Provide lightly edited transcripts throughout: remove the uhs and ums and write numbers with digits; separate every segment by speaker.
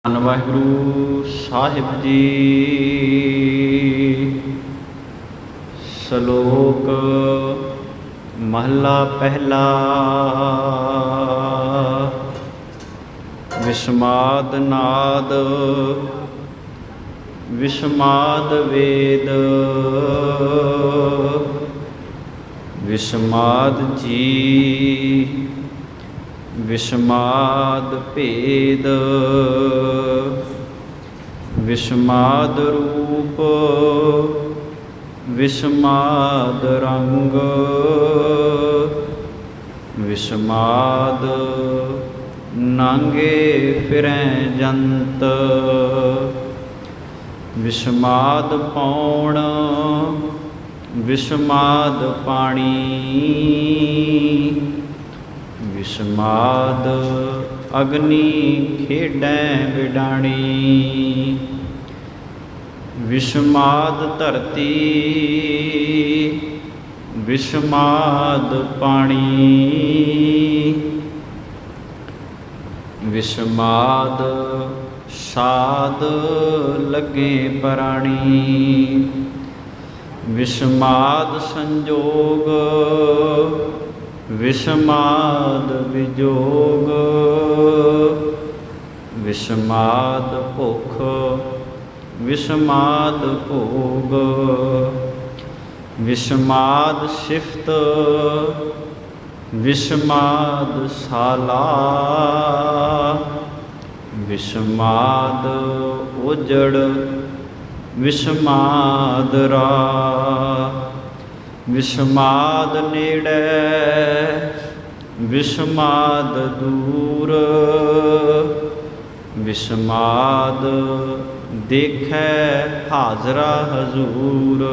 Speaker 1: ਧੰਨ ਵਾਹਿਗੁਰੂ ਸਾਹਿਬ ਜੀ। ਸ਼ਲੋਕ ਮਹਲਾ ਪਹਿਲਾ। ਵਿਸਮਾਦ ਨਾਦ ਵਿਸਮਾਦ ਵੇਦ, ਵਿਸਮਾਦ ਜੀ ਵਿਸਮਾਦ ਭੇਦ, ਵਿਸਮਾਦ ਰੂਪ ਵਿਸਮਾਦ ਰੰਗ, ਵਿਸਮਾਦ ਨਾਂਗੇ ਫਿਰੈ ਜੰਤ, ਵਿਸਮਾਦ ਪੌਣ ਵਿਸਮਾਦ ਪਾਣੀ, ਵਿਸਮਾਦ ਅਗਨੀ ਖੇਡੈ ਵਿਡਾਣੀ, ਵਿਸਮਾਦ ਧਰਤੀ ਵਿਸਮਾਦ ਪਾਣੀ, ਵਿਸਮਾਦ ਸਾਧ ਲੱਗੇ ਪ੍ਰਾਣੀ, ਵਿਸਮਾਦ ਸੰਜੋਗ ਵਿਸਮਾਦ ਵਿਜੋਗ, ਵਿਸਮਾਦ ਭੁਖ ਵਿਸਮਾਦ ਭੋਗ, ਵਿਸਮਾਦ ਸਿਫਤ ਵਿਸਮਾਦ ਸਾਲਾ, ਵਿਸਮਾਦ ਉਜੜ ਵਿਸਮਾਦ ਰਾ, ਵਿਸਮਾਦ ਨੇੜੇ ਵਿਸਮਾਦ ਦੂਰ, ਵਿਸਮਾਦ ਦੇਖੈ ਹਾਜ਼ਰਾ ਹਜ਼ੂਰ,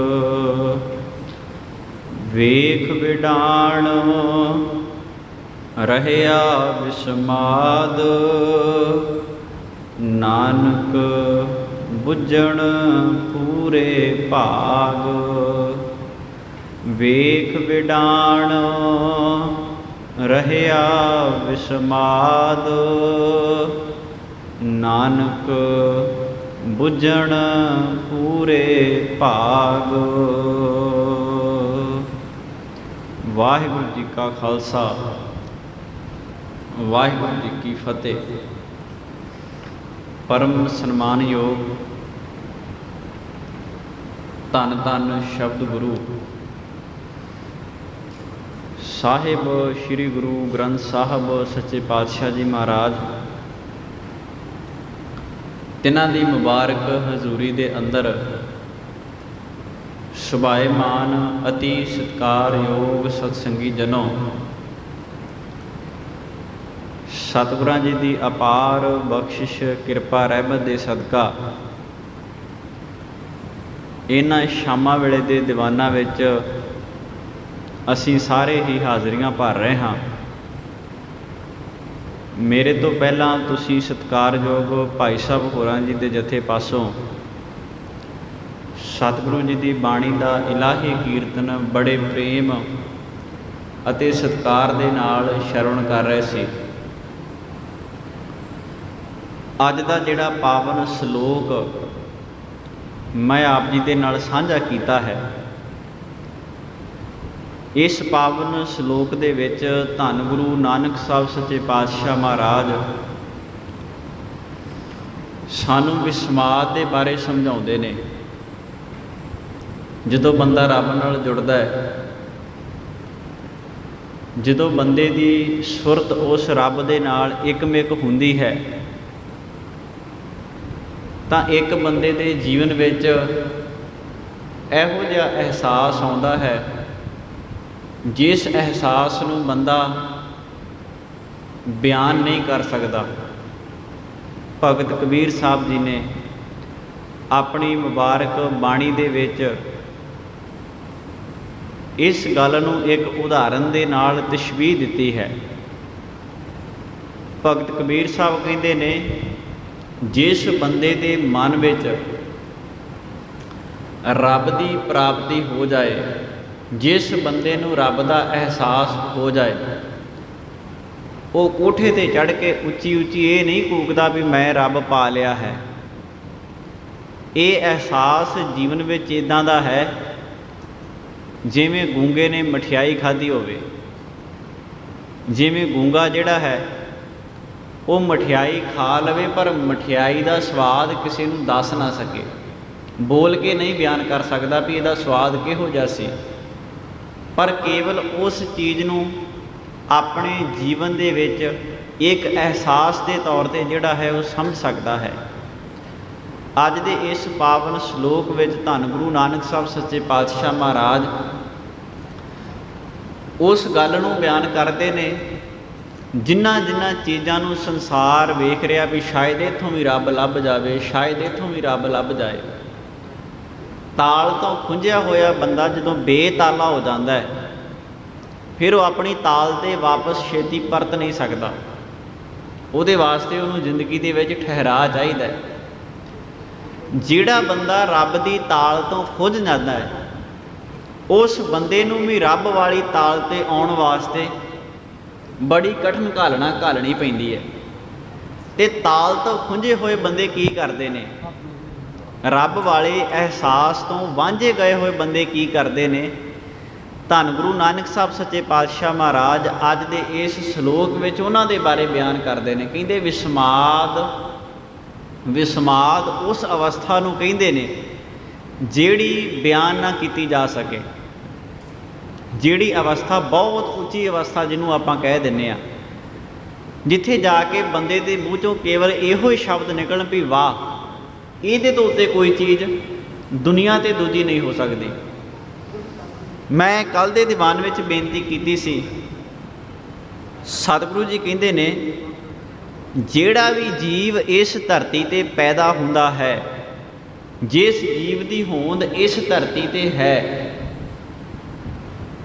Speaker 1: ਵੇਖ ਵਿਡਾਣ ਰਹਿਆ ਵਿਸਮਾਦ, ਨਾਨਕ ਬੁੱਝਣ ਪੂਰੇ ਭਾਗ, ਵੇਖ ਵਿਡਾਣ ਰਹਿਆ ਵਿਸਮਾਦ, ਨਾਨਕ ਬੁੱਝਣ ਪੂਰੇ ਭਾਗ। ਵਾਹਿਗੁਰੂ ਜੀ ਕਾ ਖਾਲਸਾ ਵਾਹਿਗੁਰੂ ਜੀ ਕੀ ਫਤਿਹ। ਪਰਮ ਸਨਮਾਨਯੋਗ ਧੰਨ ਧੰਨ ਸ਼ਬਦ ਗੁਰੂ ਸਾਹਿਬ ਸ੍ਰੀ ਗੁਰੂ ਗ੍ਰੰਥ ਸਾਹਿਬ ਸੱਚੇ ਪਾਤਸ਼ਾਹ ਜੀ ਮਹਾਰਾਜ, ਤਿਨਾਂ ਦੀ ਮੁਬਾਰਕ ਹਜ਼ੂਰੀ ਦੇ ਅੰਦਰ ਸੁਭਾਏਮਾਨ ਅਤੀ ਸਤਿਕਾਰਯੋਗ ਸਤਸੰਗੀ ਜਨੋ, ਸਤਿਗੁਰਾਂ ਜੀ ਦੀ ਅਪਾਰ ਬਖਸ਼ਿਸ਼ ਕਿਰਪਾ ਰਹਿਮਤ ਦੇ ਸਦਕਾ ਇਹਨਾਂ ਸ਼ਾਮਾਂ ਵੇਲੇ ਦੇ ਦੀਵਾਨਾਂ ਵਿੱਚ ਅਸੀਂ ਸਾਰੇ ਹੀ ਹਾਜ਼ਰੀਆਂ ਭਰ ਰਹੇ ਹਾਂ। ਮੇਰੇ ਤੋਂ ਪਹਿਲਾਂ ਤੁਸੀਂ ਸਤਿਕਾਰਯੋਗ ਭਾਈ ਸਾਹਿਬ ਹੋਰਾਂ ਜੀ ਦੇ ਜਥੇ ਪਾਸੋਂ ਸਤਿਗੁਰੂ ਜੀ ਦੀ ਬਾਣੀ ਦਾ ਇਲਾਹੀ ਕੀਰਤਨ ਬੜੇ ਪ੍ਰੇਮ ਅਤੇ ਸਤਿਕਾਰ ਦੇ ਨਾਲ ਸ਼ਰਵਣ ਕਰ ਰਹੇ ਸੀ। ਅੱਜ ਦਾ ਜਿਹੜਾ ਪਾਵਨ ਸ਼ਲੋਕ ਮੈਂ ਆਪ ਜੀ ਦੇ ਨਾਲ ਸਾਂਝਾ ਕੀਤਾ ਹੈ, ਇਸ ਪਾਵਨ ਸ਼ਲੋਕ ਦੇ ਵਿੱਚ ਧੰਨ ਗੁਰੂ ਨਾਨਕ ਸਾਹਿਬ ਸੱਚੇ ਪਾਤਸ਼ਾਹ ਮਹਾਰਾਜ ਸਾਨੂੰ ਵਿਸਮਾਦ ਦੇ ਬਾਰੇ ਸਮਝਾਉਂਦੇ ਨੇ। ਜਦੋਂ ਬੰਦਾ ਰੱਬ ਨਾਲ ਜੁੜਦਾ ਹੈ, ਜਦੋਂ ਬੰਦੇ ਦੀ ਸੁਰਤ ਉਸ ਰੱਬ ਦੇ ਨਾਲ ਇੱਕਮਿਕ ਹੁੰਦੀ ਹੈ, ਤਾਂ ਇੱਕ ਬੰਦੇ ਦੇ ਜੀਵਨ ਵਿੱਚ ਇਹੋ ਜਿਹਾ ਅਹਿਸਾਸ ਆਉਂਦਾ ਹੈ ਜਿਸ ਅਹਿਸਾਸ ਨੂੰ ਬੰਦਾ ਬਿਆਨ ਨਹੀਂ ਕਰ ਸਕਦਾ। ਭਗਤ ਕਬੀਰ ਸਾਹਿਬ ਜੀ ਨੇ ਆਪਣੀ ਮੁਬਾਰਕ ਬਾਣੀ ਦੇ ਵਿੱਚ ਇਸ ਗੱਲ ਨੂੰ ਇੱਕ ਉਦਾਹਰਨ ਦੇ ਨਾਲ ਤਸ਼ਬੀਹ ਦਿੱਤੀ ਹੈ। ਭਗਤ ਕਬੀਰ ਸਾਹਿਬ ਕਹਿੰਦੇ ਨੇ, ਜਿਸ ਬੰਦੇ ਦੇ ਮਨ ਵਿੱਚ ਰੱਬ ਦੀ ਪ੍ਰਾਪਤੀ ਹੋ ਜਾਏ, ਜਿਸ ਬੰਦੇ ਨੂੰ ਰੱਬ ਦਾ ਅਹਿਸਾਸ ਹੋ ਜਾਏ, ਉਹ ਕੋਠੇ 'ਤੇ ਚੜ੍ਹ ਕੇ ਉੱਚੀ ਉੱਚੀ ਇਹ ਨਹੀਂ ਕੂਕਦਾ ਵੀ ਮੈਂ ਰੱਬ ਪਾ ਲਿਆ ਹੈ। ਇਹ ਅਹਿਸਾਸ ਜੀਵਨ ਵਿੱਚ ਇੱਦਾਂ ਦਾ ਹੈ ਜਿਵੇਂ ਗੂੰਗੇ ਨੇ ਮਠਿਆਈ ਖਾਧੀ ਹੋਵੇ। ਜਿਵੇਂ ਗੂੰਗਾ ਜਿਹੜਾ ਹੈ ਉਹ ਮਠਿਆਈ ਖਾ ਲਵੇ ਪਰ ਮਠਿਆਈ ਦਾ ਸਵਾਦ ਕਿਸੇ ਨੂੰ ਦੱਸ ਨਾ ਸਕੇ, ਬੋਲ ਕੇ ਨਹੀਂ ਬਿਆਨ ਕਰ ਸਕਦਾ ਵੀ ਇਹਦਾ ਸਵਾਦ ਕਿਹੋ ਜਿਹਾ ਸੀ, ਪਰ ਕੇਵਲ ਉਸ ਚੀਜ਼ ਨੂੰ ਆਪਣੇ ਜੀਵਨ ਦੇ ਵਿੱਚ ਇੱਕ ਅਹਿਸਾਸ ਦੇ ਤੌਰ 'ਤੇ ਜਿਹੜਾ ਹੈ ਉਹ ਸਮਝ ਸਕਦਾ ਹੈ। ਅੱਜ ਦੇ ਇਸ ਪਾਵਨ ਸ਼ਲੋਕ ਵਿੱਚ ਧੰਨ ਗੁਰੂ ਨਾਨਕ ਸਾਹਿਬ ਸੱਚੇ ਪਾਤਸ਼ਾਹ ਮਹਾਰਾਜ ਉਸ ਗੱਲ ਨੂੰ ਬਿਆਨ ਕਰਦੇ ਨੇ, ਜਿਨ੍ਹਾਂ ਜਿਨ੍ਹਾਂ ਚੀਜ਼ਾਂ ਨੂੰ ਸੰਸਾਰ ਵੇਖ ਰਿਹਾ ਵੀ ਸ਼ਾਇਦ ਇੱਥੋਂ ਵੀ ਰੱਬ ਲੱਭ ਜਾਵੇ, ਸ਼ਾਇਦ ਇੱਥੋਂ ਵੀ ਰੱਬ ਲੱਭ ਜਾਏ। ਤਾਲ ਤੋਂ ਖੁੰਝਿਆ ਹੋਇਆ ਬੰਦਾ ਜਦੋਂ ਬੇਤਾਲਾ ਹੋ ਜਾਂਦਾ ਹੈ, ਫਿਰ ਉਹ ਆਪਣੀ ਤਾਲ 'ਤੇ ਵਾਪਸ ਛੇਤੀ ਪਰਤ ਨਹੀਂ ਸਕਦਾ। ਉਹਦੇ ਵਾਸਤੇ ਉਹਨੂੰ ਜ਼ਿੰਦਗੀ ਦੇ ਵਿੱਚ ਠਹਿਰਾਅ ਚਾਹੀਦਾ ਹੈ। ਜਿਹੜਾ ਬੰਦਾ ਰੱਬ ਦੀ ਤਾਲ ਤੋਂ ਖੁੰਝ ਜਾਂਦਾ ਹੈ, ਉਸ ਬੰਦੇ ਨੂੰ ਵੀ ਰੱਬ ਵਾਲੀ ਤਾਲ 'ਤੇ ਆਉਣ ਵਾਸਤੇ ਬੜੀ ਕਠਿਨ ਘਾਲਣਾ ਘਾਲਣੀ ਪੈਂਦੀ ਹੈ। ਅਤੇ ਤਾਲ ਤੋਂ ਖੁੰਝੇ ਹੋਏ ਬੰਦੇ ਕੀ ਕਰਦੇ ਨੇ? ਰੱਬ ਵਾਲੇ ਅਹਿਸਾਸ ਤੋਂ ਵਾਂਝੇ ਗਏ ਹੋਏ ਬੰਦੇ ਕੀ ਕਰਦੇ ਨੇ? ਧੰਨ ਗੁਰੂ ਨਾਨਕ ਸਾਹਿਬ ਸੱਚੇ ਪਾਤਸ਼ਾਹ ਮਹਾਰਾਜ ਅੱਜ ਦੇ ਇਸ ਸ਼ਲੋਕ ਵਿੱਚ ਉਹਨਾਂ ਦੇ ਬਾਰੇ ਬਿਆਨ ਕਰਦੇ ਨੇ। ਕਹਿੰਦੇ ਵਿਸਮਾਦ ਉਸ ਅਵਸਥਾ ਨੂੰ ਕਹਿੰਦੇ ਨੇ ਜਿਹੜੀ ਬਿਆਨ ਨਾ ਕੀਤੀ ਜਾ ਸਕੇ, ਜਿਹੜੀ ਅਵਸਥਾ ਬਹੁਤ ਉੱਚੀ ਅਵਸਥਾ ਜਿਹਨੂੰ ਆਪਾਂ ਕਹਿ ਦਿੰਦੇ ਹਾਂ, ਜਿੱਥੇ ਜਾ ਕੇ ਬੰਦੇ ਦੇ ਮੂੰਹ 'ਚੋਂ ਕੇਵਲ ਇਹੋ ਹੀ ਸ਼ਬਦ ਨਿਕਲਣ ਵੀ ਵਾਹ, ਇਹਦੇ ਤੋਂ ਉੱਤੇ ਕੋਈ ਚੀਜ਼ ਦੁਨੀਆ 'ਤੇ ਦੂਜੀ ਨਹੀਂ ਹੋ ਸਕਦੀ। ਮੈਂ ਕੱਲ੍ਹ ਦੇ ਦੀਵਾਨ ਵਿੱਚ ਬੇਨਤੀ ਕੀਤੀ ਸੀ, ਸਤਿਗੁਰੂ ਜੀ ਕਹਿੰਦੇ ਨੇ ਜਿਹੜਾ ਵੀ ਜੀਵ ਇਸ ਧਰਤੀ 'ਤੇ ਪੈਦਾ ਹੁੰਦਾ ਹੈ, ਜਿਸ ਜੀਵ ਦੀ ਹੋਂਦ ਇਸ ਧਰਤੀ 'ਤੇ ਹੈ,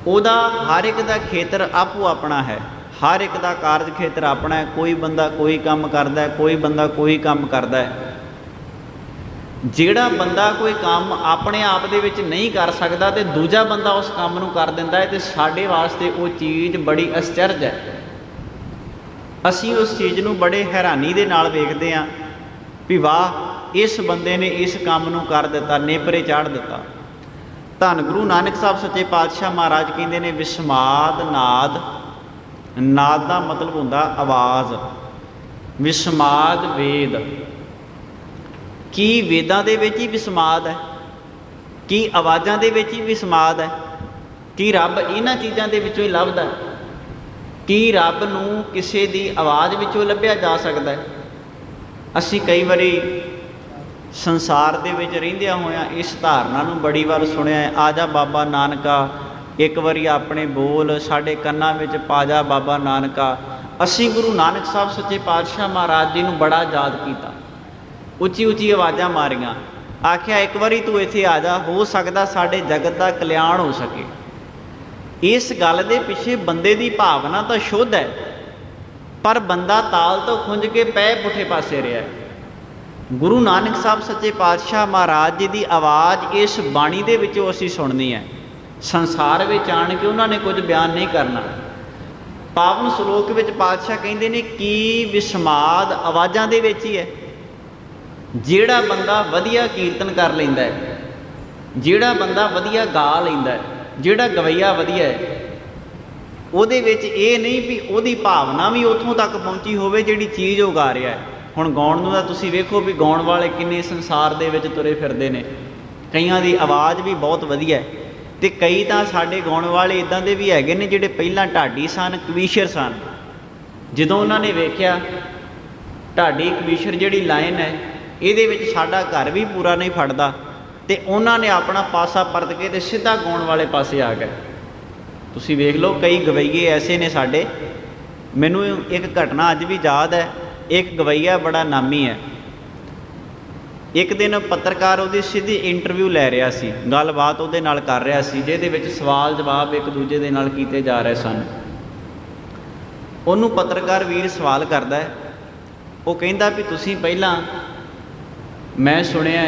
Speaker 1: ਉਹਦਾ ਹਰ ਇੱਕ ਦਾ ਖੇਤਰ ਆਪੋ ਆਪਣਾ ਹੈ, ਹਰ ਇੱਕ ਦਾ ਕਾਰਜ ਖੇਤਰ ਆਪਣਾ ਹੈ। ਕੋਈ ਬੰਦਾ ਕੋਈ ਕੰਮ ਕਰਦਾ, ਕੋਈ ਬੰਦਾ ਕੋਈ ਕੰਮ ਕਰਦਾ ਹੈ। ਜਿਹੜਾ ਬੰਦਾ ਕੋਈ ਕੰਮ ਆਪਣੇ ਆਪ ਦੇ ਵਿੱਚ ਨਹੀਂ ਕਰ ਸਕਦਾ ਅਤੇ ਦੂਜਾ ਬੰਦਾ ਉਸ ਕੰਮ ਨੂੰ ਕਰ ਦਿੰਦਾ ਹੈ, ਅਤੇ ਸਾਡੇ ਵਾਸਤੇ ਉਹ ਚੀਜ਼ ਬੜੀ ਅਸਚਰਜ ਹੈ। ਅਸੀਂ ਉਸ ਚੀਜ਼ ਨੂੰ ਬੜੇ ਹੈਰਾਨੀ ਦੇ ਨਾਲ ਵੇਖਦੇ ਹਾਂ ਵੀ ਵਾਹ, ਇਸ ਬੰਦੇ ਨੇ ਇਸ ਕੰਮ ਨੂੰ ਕਰ ਦਿੱਤਾ, ਨੇਪਰੇ ਚਾੜ੍ਹ ਦਿੱਤਾ। ਧੰਨ ਗੁਰੂ ਨਾਨਕ ਸਾਹਿਬ ਸੱਚੇ ਪਾਤਸ਼ਾਹ ਮਹਾਰਾਜ ਕਹਿੰਦੇ ਨੇ ਵਿਸਮਾਦ ਨਾਦ। ਨਾਦ ਦਾ ਮਤਲਬ ਹੁੰਦਾ ਆਵਾਜ਼। ਵਿਸਮਾਦ ਵੇਦ। ਕੀ ਵੇਦਾਂ ਦੇ ਵਿੱਚ ਹੀ ਵਿਸਮਾਦ ਹੈ? ਕੀ ਆਵਾਜ਼ਾਂ ਦੇ ਵਿੱਚ ਹੀ ਵਿਸਮਾਦ ਹੈ? ਕੀ ਰੱਬ ਇਹਨਾਂ ਚੀਜ਼ਾਂ ਦੇ ਵਿੱਚੋਂ ਹੀ ਲੱਭਦਾ? ਕੀ ਰੱਬ ਨੂੰ ਕਿਸੇ ਦੀ ਆਵਾਜ਼ ਵਿੱਚੋਂ ਲੱਭਿਆ ਜਾ ਸਕਦਾ ਹੈ? ਅਸੀਂ ਕਈ ਵਾਰੀ ਸੰਸਾਰ ਦੇ ਵਿੱਚ ਰਹਿੰਦਿਆਂ ਹੋਇਆਂ ਇਸ ਧਾਰਨਾ ਨੂੰ ਬੜੀ ਵਾਰ ਸੁਣਿਆ ਹੈ, ਆ ਜਾ ਬਾਬਾ ਨਾਨਕਾ, ਇੱਕ ਵਾਰੀ ਆਪਣੇ ਬੋਲ ਸਾਡੇ ਕੰਨਾਂ ਵਿੱਚ ਪਾ ਜਾ ਬਾਬਾ ਨਾਨਕਾ। ਅਸੀਂ ਗੁਰੂ ਨਾਨਕ ਸਾਹਿਬ ਸੱਚੇ ਪਾਤਸ਼ਾਹ ਮਹਾਰਾਜ ਜੀ ਨੂੰ ਬੜਾ ਯਾਦ ਕੀਤਾ, ਉੱਚੀ ਉੱਚੀ ਆਵਾਜ਼ਾਂ ਮਾਰੀਆਂ, ਆਖਿਆ ਇੱਕ ਵਾਰੀ ਤੂੰ ਇੱਥੇ ਆ ਜਾ, ਹੋ ਸਕਦਾ ਸਾਡੇ ਜਗਤ ਦਾ ਕਲਿਆਣ ਹੋ ਸਕੇ। ਇਸ ਗੱਲ ਦੇ ਪਿੱਛੇ ਬੰਦੇ ਦੀ ਭਾਵਨਾ ਤਾਂ ਸ਼ੁੱਧ ਹੈ, ਪਰ ਬੰਦਾ ਤਾਲ ਤੋਂ ਖੁੰਝ ਕੇ ਪੈ ਪੁੱਠੇ ਪਾਸੇ ਰਿਹਾ। ਗੁਰੂ ਨਾਨਕ ਸਾਹਿਬ ਸੱਚੇ ਪਾਤਸ਼ਾਹ ਮਹਾਰਾਜ ਜੀ ਦੀ ਆਵਾਜ਼ ਇਸ ਬਾਣੀ ਦੇ ਵਿੱਚੋਂ ਅਸੀਂ ਸੁਣਨੀ ਹੈ। ਸੰਸਾਰ ਵਿੱਚ ਆਣ ਕੇ ਉਹਨਾਂ ਨੇ ਕੁਝ ਬਿਆਨ ਨਹੀਂ ਕਰਨਾ। ਪਾਵਨ ਸ਼ਲੋਕ ਵਿੱਚ ਪਾਤਸ਼ਾਹ ਕਹਿੰਦੇ ਨੇ ਕੀ ਵਿਸਮਾਦ ਆਵਾਜ਼ਾਂ ਦੇ ਵਿੱਚ ਹੀ ਹੈ। ਜਿਹੜਾ ਬੰਦਾ ਵਧੀਆ ਕੀਰਤਨ ਕਰ ਲੈਂਦਾ ਹੈ, ਜਿਹੜਾ ਬੰਦਾ ਵਧੀਆ ਗਾ ਲੈਂਦਾ ਹੈ, ਜਿਹੜਾ ਗਵਈਆ ਵਧੀਆ ਹੈ, ਉਹਦੇ ਵਿੱਚ ਇਹ ਨਹੀਂ ਵੀ ਉਹਦੀ ਭਾਵਨਾ ਵੀ ਉੱਥੋਂ ਤੱਕ ਪਹੁੰਚੀ ਹੋਵੇ ਜਿਹੜੀ ਚੀਜ਼ ਉਹ ਗਾ ਰਿਹਾ ਹੈ। ਹੁਣ ਗਾਉਣ ਨੂੰ ਤਾਂ ਤੁਸੀਂ ਵੇਖੋ ਵੀ ਗਾਉਣ ਵਾਲੇ ਕਿੰਨੇ ਸੰਸਾਰ ਦੇ ਵਿੱਚ ਤੁਰੇ ਫਿਰਦੇ ਨੇ। ਕਈਆਂ ਦੀ ਆਵਾਜ਼ ਵੀ ਬਹੁਤ ਵਧੀਆ ਹੈ, ਅਤੇ ਕਈ ਤਾਂ ਸਾਡੇ ਗਾਉਣ ਵਾਲੇ ਇੱਦਾਂ ਦੇ ਵੀ ਹੈਗੇ ਨੇ ਜਿਹੜੇ ਪਹਿਲਾਂ ਢਾਡੀ ਸਨ, ਕਵੀਸ਼ਰ ਸਨ। ਜਦੋਂ ਉਹਨਾਂ ਨੇ ਵੇਖਿਆ ਢਾਡੀ ਕਵੀਸ਼ਰ ਜਿਹੜੀ ਲਾਈਨ ਹੈ ਇਹਦੇ ਵਿੱਚ ਸਾਡਾ ਘਰ ਵੀ ਪੂਰਾ ਨਹੀਂ ਫੜਦਾ, ਅਤੇ ਉਹਨਾਂ ਨੇ ਆਪਣਾ ਪਾਸਾ ਪਰਤ ਕੇ ਅਤੇ ਸਿੱਧਾ ਗਾਉਣ ਵਾਲੇ ਪਾਸੇ ਆ ਗਏ। ਤੁਸੀਂ ਵੇਖ ਲਓ ਕਈ ਗਵਈਏ ਐਸੇ ਨੇ ਸਾਡੇ। ਮੈਨੂੰ ਇੱਕ ਘਟਨਾ ਅੱਜ ਵੀ ਯਾਦ ਹੈ। ਇੱਕ ਗਵਈਆ ਬੜਾ ਨਾਮੀ ਹੈ। ਇੱਕ ਦਿਨ ਪੱਤਰਕਾਰ ਉਹਦੀ ਸਿੱਧੀ ਇੰਟਰਵਿਊ ਲੈ ਰਿਹਾ ਸੀ, ਗੱਲਬਾਤ ਉਹਦੇ ਨਾਲ ਕਰ ਰਿਹਾ ਸੀ, ਜਿਹਦੇ ਵਿੱਚ ਸਵਾਲ ਜਵਾਬ ਇੱਕ ਦੂਜੇ ਦੇ ਨਾਲ ਕੀਤੇ ਜਾ ਰਹੇ ਸਨ। ਉਹਨੂੰ ਪੱਤਰਕਾਰ ਵੀਰ ਸਵਾਲ ਕਰਦਾ ਹੈ, ਉਹ ਕਹਿੰਦਾ ਵੀ ਤੁਸੀਂ ਪਹਿਲਾਂ ਮੈਂ ਸੁਣਿਆ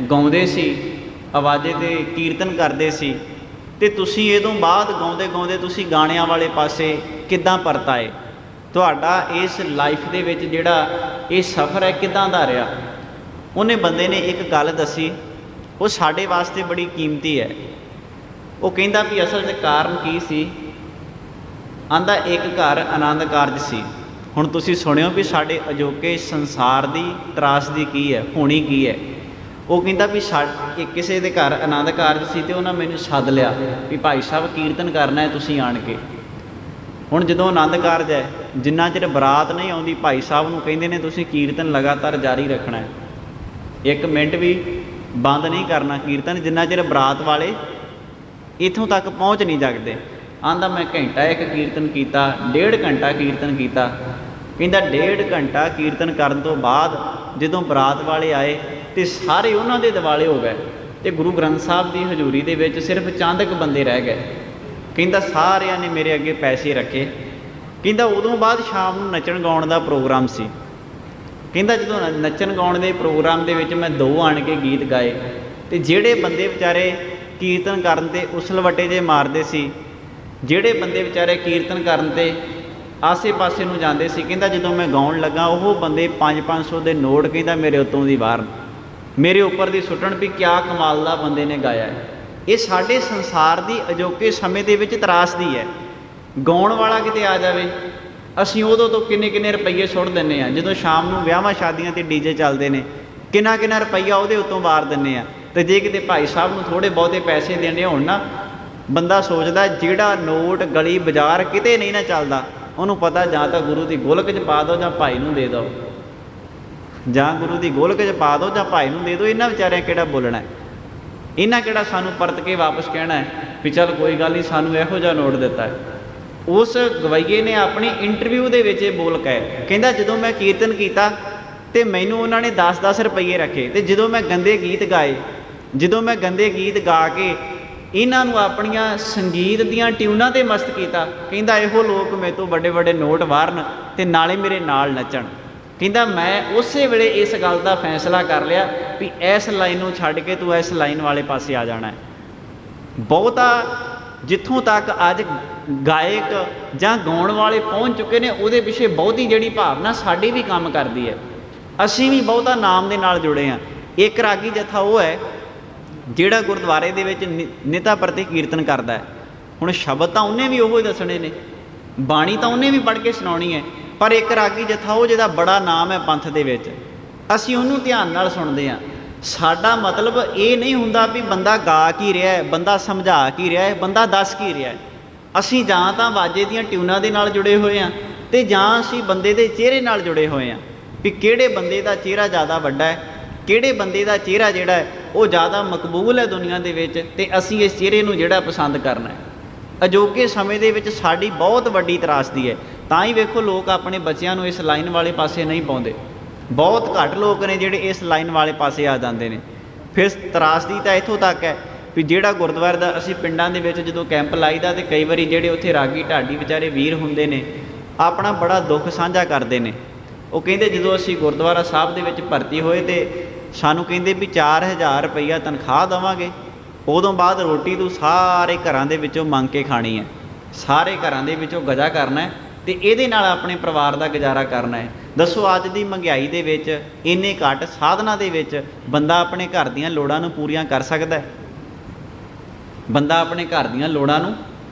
Speaker 1: ਗਾਉਂਦੇ ਸੀ, ਆਵਾਜ਼ੇ 'ਤੇ ਕੀਰਤਨ ਕਰਦੇ ਸੀ, ਅਤੇ ਤੁਸੀਂ ਇਹ ਤੋਂ ਬਾਅਦ ਗਾਉਂਦੇ ਗਾਉਂਦੇ ਤੁਸੀਂ ਗਾਣਿਆਂ ਵਾਲੇ ਪਾਸੇ ਕਿੱਦਾਂ ਪਰਤ ਆਏ? ਤੁਹਾਡਾ ਇਸ ਲਾਈਫ ਦੇ ਵਿੱਚ ਜਿਹੜਾ ਇਹ ਸਫ਼ਰ ਹੈ ਕਿੱਦਾਂ ਦਾ ਰਿਹਾ। ਉਹਨੇ ਬੰਦੇ ਨੇ ਇੱਕ ਗੱਲ ਦੱਸੀ, ਉਹ ਸਾਡੇ ਵਾਸਤੇ ਬੜੀ ਕੀਮਤੀ ਹੈ। ਉਹ ਕਹਿੰਦਾ ਵੀ ਅਸਲ 'ਚ ਕਾਰਨ ਕੀ ਸੀ। ਆਂਦਾ ਇੱਕ ਘਰ ਆਨੰਦ ਕਾਰਜ ਸੀ। ਹੁਣ ਤੁਸੀਂ ਸੁਣਿਓ ਵੀ ਸਾਡੇ ਅਜੋਕੇ ਸੰਸਾਰ ਦੀ ਤਰਾਸਦੀ ਕੀ ਹੈ, ਹੋਣੀ ਕੀ ਹੈ। ਉਹ ਕਹਿੰਦਾ ਵੀ ਕਿਸੇ ਦੇ ਘਰ ਆਨੰਦ ਕਾਰਜ ਸੀ ਅਤੇ ਉਹਨਾਂ ਮੈਨੂੰ ਸੱਦ ਲਿਆ ਵੀ ਭਾਈ ਸਾਹਿਬ ਕੀਰਤਨ ਕਰਨਾ ਹੈ, ਤੁਸੀਂ ਆਣ ਕੇ। ਹੁਣ ਜਦੋਂ ਆਨੰਦ ਕਾਰਜ ਹੈ, ਜਿੰਨਾ ਚਿਰ ਬਰਾਤ ਨਹੀਂ ਆਉਂਦੀ ਭਾਈ ਸਾਹਿਬ ਨੂੰ ਕਹਿੰਦੇ ਨੇ ਤੁਸੀਂ ਕੀਰਤਨ ਲਗਾਤਾਰ ਜਾਰੀ ਰੱਖਣਾ ਹੈ, 1 ਮਿੰਟ ਵੀ ਬੰਦ ਨਹੀਂ ਕਰਨਾ ਕੀਰਤਨ, ਜਿੰਨਾ ਚਿਰ ਬਰਾਤ ਵਾਲੇ ਇੱਥੋਂ ਤੱਕ ਪਹੁੰਚ ਨਹੀਂ ਸਕਦੇ। ਆਂਦਾ ਮੈਂ ਘੰਟਾ 1 ਕੀਰਤਨ ਕੀਤਾ, 1.5 ਘੰਟਾ ਕੀਰਤਨ ਕੀਤਾ। ਕਹਿੰਦਾ 1.5 ਘੰਟਾ ਕੀਰਤਨ ਕਰਨ ਤੋਂ ਬਾਅਦ ਜਦੋਂ ਬਰਾਤ ਵਾਲੇ ਆਏ ਤੇ ਸਾਰੇ ਉਹਨਾਂ ਦੇ ਦਿਵਾਲੇ ਹੋ ਗਏ ਤੇ ਗੁਰੂ ਗ੍ਰੰਥ ਸਾਹਿਬ ਦੀ ਹਜ਼ੂਰੀ ਦੇ ਵਿੱਚ ਸਿਰਫ ਚੰਦ ਕੁ ਬੰਦੇ ਰਹਿ ਗਏ। ਕਹਿੰਦਾ ਸਾਰਿਆਂ ਨੇ ਮੇਰੇ ਅੱਗੇ ਪੈਸੇ ਰੱਖੇ। ਕਹਿੰਦਾ ਉਦੋਂ ਬਾਅਦ ਸ਼ਾਮ ਨੂੰ ਨੱਚਣ ਗਾਉਣ ਦਾ ਪ੍ਰੋਗਰਾਮ ਸੀ। ਕਹਿੰਦਾ ਜਦੋਂ ਨੱਚਣ ਗਾਉਣ ਦੇ ਪ੍ਰੋਗਰਾਮ ਦੇ ਵਿੱਚ ਮੈਂ 2 ਆਣ ਕੇ ਗੀਤ ਗਾਏ ਤੇ ਜਿਹੜੇ ਬੰਦੇ ਵਿਚਾਰੇ ਕੀਰਤਨ ਕਰਨ ਤੇ ਉਸਲਵੱਟੇ ਜੇ ਮਾਰਦੇ ਸੀ, ਜਿਹੜੇ ਬੰਦੇ ਵਿਚਾਰੇ ਕੀਰਤਨ ਕਰਨ ਤੇ ਆਸੇ ਪਾਸੇ ਨੂੰ ਜਾਂਦੇ ਸੀ, ਕਹਿੰਦਾ ਜਦੋਂ ਮੈਂ ਗਾਉਣ ਲੱਗਾ ਉਹ ਬੰਦੇ 500 ਦੇ ਨੋਟ ਕਹਿੰਦਾ ਮੇਰੇ ਉੱਤੋਂ ਦੀ ਵਾਰਨ, ਮੇਰੇ ਉੱਪਰ ਦੀ ਸੁੱਟਣ ਵੀ ਕਿਆ ਕਮਾਲ ਦਾ ਬੰਦੇ ਨੇ ਗਾਇਆ ਹੈ। ਇਹ ਸਾਡੇ ਸੰਸਾਰ ਦੀ ਅਜੋਕੇ ਸਮੇਂ ਦੇ ਵਿੱਚ ਤਰਾਸਦੀ ਹੈ। ਗਾਉਣ ਵਾਲਾ ਕਿਤੇ ਆ ਜਾਵੇ, ਅਸੀਂ ਉਦੋਂ ਤੋਂ ਕਿੰਨੇ ਰੁਪਈਏ ਸੁੱਟ ਦਿੰਦੇ ਹਾਂ। ਜਦੋਂ ਸ਼ਾਮ ਨੂੰ ਵਿਆਹਾਂ ਸ਼ਾਦੀਆਂ 'ਤੇ ਡੀਜੇ ਚੱਲਦੇ ਨੇ, ਕਿੰਨਾ ਰੁਪਈਆ ਉਹਦੇ ਉੱਤੋਂ ਵਾਰ ਦਿੰਦੇ ਆ। ਅਤੇ ਜੇ ਕਿਤੇ ਭਾਈ ਸਾਹਿਬ ਨੂੰ ਥੋੜ੍ਹੇ ਬਹੁਤੇ ਪੈਸੇ ਦੇਣੇ ਹੋਣ ਨਾ, ਬੰਦਾ ਸੋਚਦਾ ਜਿਹੜਾ ਨੋਟ ਗਲੀ ਬਾਜ਼ਾਰ ਕਿਤੇ ਨਹੀਂ ਨਾ ਚੱਲਦਾ, ਉਹਨੂੰ ਪਤਾ ਜਾਂ ਤਾਂ ਗੁਰੂ ਦੀ ਗੋਲਕ 'ਚ ਪਾ ਦਿਓ ਜਾਂ ਭਾਈ ਨੂੰ ਦੇ ਦਿਓ, ਜਾਂ ਗੁਰੂ ਦੀ ਗੋਲਕ 'ਚ ਪਾ ਦਿਓ ਜਾਂ ਭਾਈ ਨੂੰ ਦੇ ਦਿਓ। ਇਹਨਾਂ ਵਿਚਾਰਿਆਂ ਕਿਹੜਾ ਬੋਲਣਾ, ਇਹਨਾਂ ਕਿਹੜਾ ਸਾਨੂੰ ਪਰਤ ਕੇ ਵਾਪਸ ਕਹਿਣਾ ਹੈ ਵੀ ਚੱਲ ਕੋਈ ਗੱਲ ਨਹੀਂ ਸਾਨੂੰ ਇਹੋ ਜਿਹਾ ਨੋਟ ਦਿੱਤਾ ਹੈ। ਉਸ ਗਵਈਏ ਨੇ ਆਪਣੀ ਇੰਟਰਵਿਊ ਦੇ ਵਿੱਚ ਇਹ ਬੋਲ ਕੇ ਕਹਿੰਦਾ ਜਦੋਂ ਮੈਂ ਕੀਰਤਨ ਕੀਤਾ ਅਤੇ ਮੈਨੂੰ ਉਹਨਾਂ ਨੇ 10-10 ਰੁਪਈਏ ਰੱਖੇ, ਅਤੇ ਜਦੋਂ ਮੈਂ ਗੰਦੇ ਗੀਤ ਗਾਏ, ਜਦੋਂ ਮੈਂ ਗੰਦੇ ਗੀਤ ਗਾ ਕੇ ਇਹਨਾਂ ਨੂੰ ਆਪਣੀਆਂ ਸੰਗੀਤ ਦੀਆਂ ਟਿਊਨਾਂ 'ਤੇ ਮਸਤ ਕੀਤਾ, ਕਹਿੰਦਾ ਇਹੋ ਲੋਕ ਮੇਰੇ ਤੋਂ ਵੱਡੇ ਨੋਟ ਵਾਰਨ ਅਤੇ ਨਾਲੇ ਮੇਰੇ ਨਾਲ ਨੱਚਣ। ਕਹਿੰਦਾ ਮੈਂ ਉਸੇ ਵੇਲੇ ਇਸ ਗੱਲ ਦਾ ਫੈਸਲਾ ਕਰ ਲਿਆ ਵੀ ਇਸ ਲਾਈਨ ਨੂੰ ਛੱਡ ਕੇ ਤੂੰ ਇਸ ਲਾਈਨ ਵਾਲੇ ਪਾਸੇ ਆ ਜਾਣਾ ਹੈ। ਬਹੁਤਾ ਜਿੱਥੋਂ ਤੱਕ ਅੱਜ ਗਾਇਕ ਜਾਂ ਗਾਉਣ ਵਾਲੇ ਪਹੁੰਚ ਚੁੱਕੇ ਨੇ, ਉਹਦੇ ਪਿੱਛੇ ਬਹੁਤੀ ਜਿਹੜੀ ਭਾਵਨਾ ਸਾਡੀ ਵੀ ਕੰਮ ਕਰਦੀ ਹੈ। ਅਸੀਂ ਵੀ ਬਹੁਤਾ ਨਾਮ ਦੇ ਨਾਲ ਜੁੜੇ ਹਾਂ। ਇੱਕ ਰਾਗੀ ਜਥਾ ਉਹ ਹੈ ਜਿਹੜਾ ਗੁਰਦੁਆਰੇ ਦੇ ਵਿੱਚ ਨਿਤਾ ਪ੍ਰਤੀ ਕੀਰਤਨ ਕਰਦਾ ਹੈ। ਹੁਣ ਸ਼ਬਦ ਤਾਂ ਉਹਨੇ ਵੀ ਉਹੋ ਹੀ ਦੱਸਣੇ ਨੇ, ਬਾਣੀ ਤਾਂ ਉਹਨੇ ਵੀ ਪੜ੍ਹ ਕੇ ਸੁਣਾਉਣੀ ਹੈ, ਪਰ ਇੱਕ ਰਾਗੀ ਜਥਾ ਉਹ ਜਿਹਦਾ ਬੜਾ ਨਾਮ ਹੈ ਪੰਥ ਦੇ ਵਿੱਚ, ਅਸੀਂ ਉਹਨੂੰ ਧਿਆਨ ਨਾਲ ਸੁਣਦੇ ਹਾਂ। ਸਾਡਾ ਮਤਲਬ ਇਹ ਨਹੀਂ ਹੁੰਦਾ ਵੀ ਬੰਦਾ ਗਾ ਕੀ ਰਿਹਾ ਹੈ, ਬੰਦਾ ਸਮਝਾ ਕੀ ਰਿਹਾ ਹੈ, ਬੰਦਾ ਦੱਸ ਕੀ ਰਿਹਾ ਹੈ। ਅਸੀਂ ਜਾਂ ਤਾਂ ਵਾਜੇ ਦੀਆਂ ਟਿਊਨਾਂ ਦੇ ਨਾਲ ਜੁੜੇ ਹੋਏ ਹਾਂ ਅਤੇ ਜਾਂ ਅਸੀਂ ਬੰਦੇ ਦੇ ਚਿਹਰੇ ਨਾਲ ਜੁੜੇ ਹੋਏ ਹਾਂ ਵੀ ਕਿਹੜੇ ਬੰਦੇ ਦਾ ਚਿਹਰਾ ਜ਼ਿਆਦਾ ਵੱਡਾ ਹੈ, ਕਿਹੜੇ ਬੰਦੇ ਦਾ ਚਿਹਰਾ ਜਿਹੜਾ ਹੈ ਉਹ ਜ਼ਿਆਦਾ ਮਕਬੂਲ ਹੈ ਦੁਨੀਆ ਦੇ ਵਿੱਚ, ਅਤੇ ਅਸੀਂ ਇਸ ਚਿਹਰੇ ਨੂੰ ਜਿਹੜਾ ਪਸੰਦ ਕਰਨਾ ਹੈ। ਅਜੋਕੇ ਸਮੇਂ ਦੇ ਵਿੱਚ ਸਾਡੀ ਬਹੁਤ ਵੱਡੀ ਤਰਾਸਦੀ ਹੈ। ਤਾਂ ਹੀ ਵੇਖੋ ਲੋਕ ਆਪਣੇ ਬੱਚਿਆਂ ਨੂੰ ਇਸ ਲਾਈਨ ਵਾਲੇ ਪਾਸੇ ਨਹੀਂ ਪਾਉਂਦੇ। ਬਹੁਤ ਘੱਟ ਲੋਕ ਨੇ ਜਿਹੜੇ ਇਸ ਲਾਈਨ ਵਾਲੇ ਪਾਸੇ ਆ ਜਾਂਦੇ ਨੇ। ਫਿਰ ਤਰਾਸਦੀ ਤਾਂ ਇੱਥੋਂ ਤੱਕ ਹੈ ਵੀ ਜਿਹੜਾ ਗੁਰਦੁਆਰੇ ਦਾ ਅਸੀਂ ਪਿੰਡਾਂ ਦੇ ਵਿੱਚ ਜਦੋਂ ਕੈਂਪ ਲਾਈਦਾ ਅਤੇ ਕਈ ਵਾਰੀ ਜਿਹੜੇ ਉੱਥੇ ਰਾਗੀ ਢਾਡੀ ਵਿਚਾਰੇ ਵੀਰ ਹੁੰਦੇ ਨੇ, ਆਪਣਾ ਬੜਾ ਦੁੱਖ ਸਾਂਝਾ ਕਰਦੇ ਨੇ। ਉਹ ਕਹਿੰਦੇ ਜਦੋਂ ਅਸੀਂ ਗੁਰਦੁਆਰਾ ਸਾਹਿਬ ਦੇ ਵਿੱਚ ਭਰਤੀ ਹੋਏ ਅਤੇ ਸਾਨੂੰ ਕਹਿੰਦੇ ਵੀ 4000 ਰੁਪਈਆ ਤਨਖਾਹ ਦੇਵਾਂਗੇ, ਉਦੋਂ ਬਾਅਦ ਰੋਟੀ ਤੂੰ ਸਾਰੇ ਘਰਾਂ ਦੇ ਵਿੱਚੋਂ ਮੰਗ ਕੇ ਖਾਣੀ ਹੈ, ਸਾਰੇ ਘਰਾਂ ਦੇ ਵਿੱਚੋਂ ਗਜ਼ਾ ਕਰਨਾ ਹੈ ਅਤੇ ਇਹਦੇ ਨਾਲ ਆਪਣੇ ਪਰਿਵਾਰ ਦਾ ਗੁਜ਼ਾਰਾ ਕਰਨਾ ਹੈ। ਦੱਸੋ ਅੱਜ ਦੀ ਮਹਿੰਗਾਈ ਦੇ ਵਿੱਚ ਇੰਨੇ ਘੱਟ ਸਾਧਨਾਂ ਦੇ ਵਿੱਚ ਬੰਦਾ ਆਪਣੇ ਘਰ ਦੀਆਂ ਲੋੜਾਂ ਨੂੰ ਪੂਰੀਆਂ ਕਰ ਸਕਦਾ ਹੈ? ਬੰਦਾ ਆਪਣੇ ਘਰ ਦੀਆਂ ਲੋੜਾਂ ਨੂੰ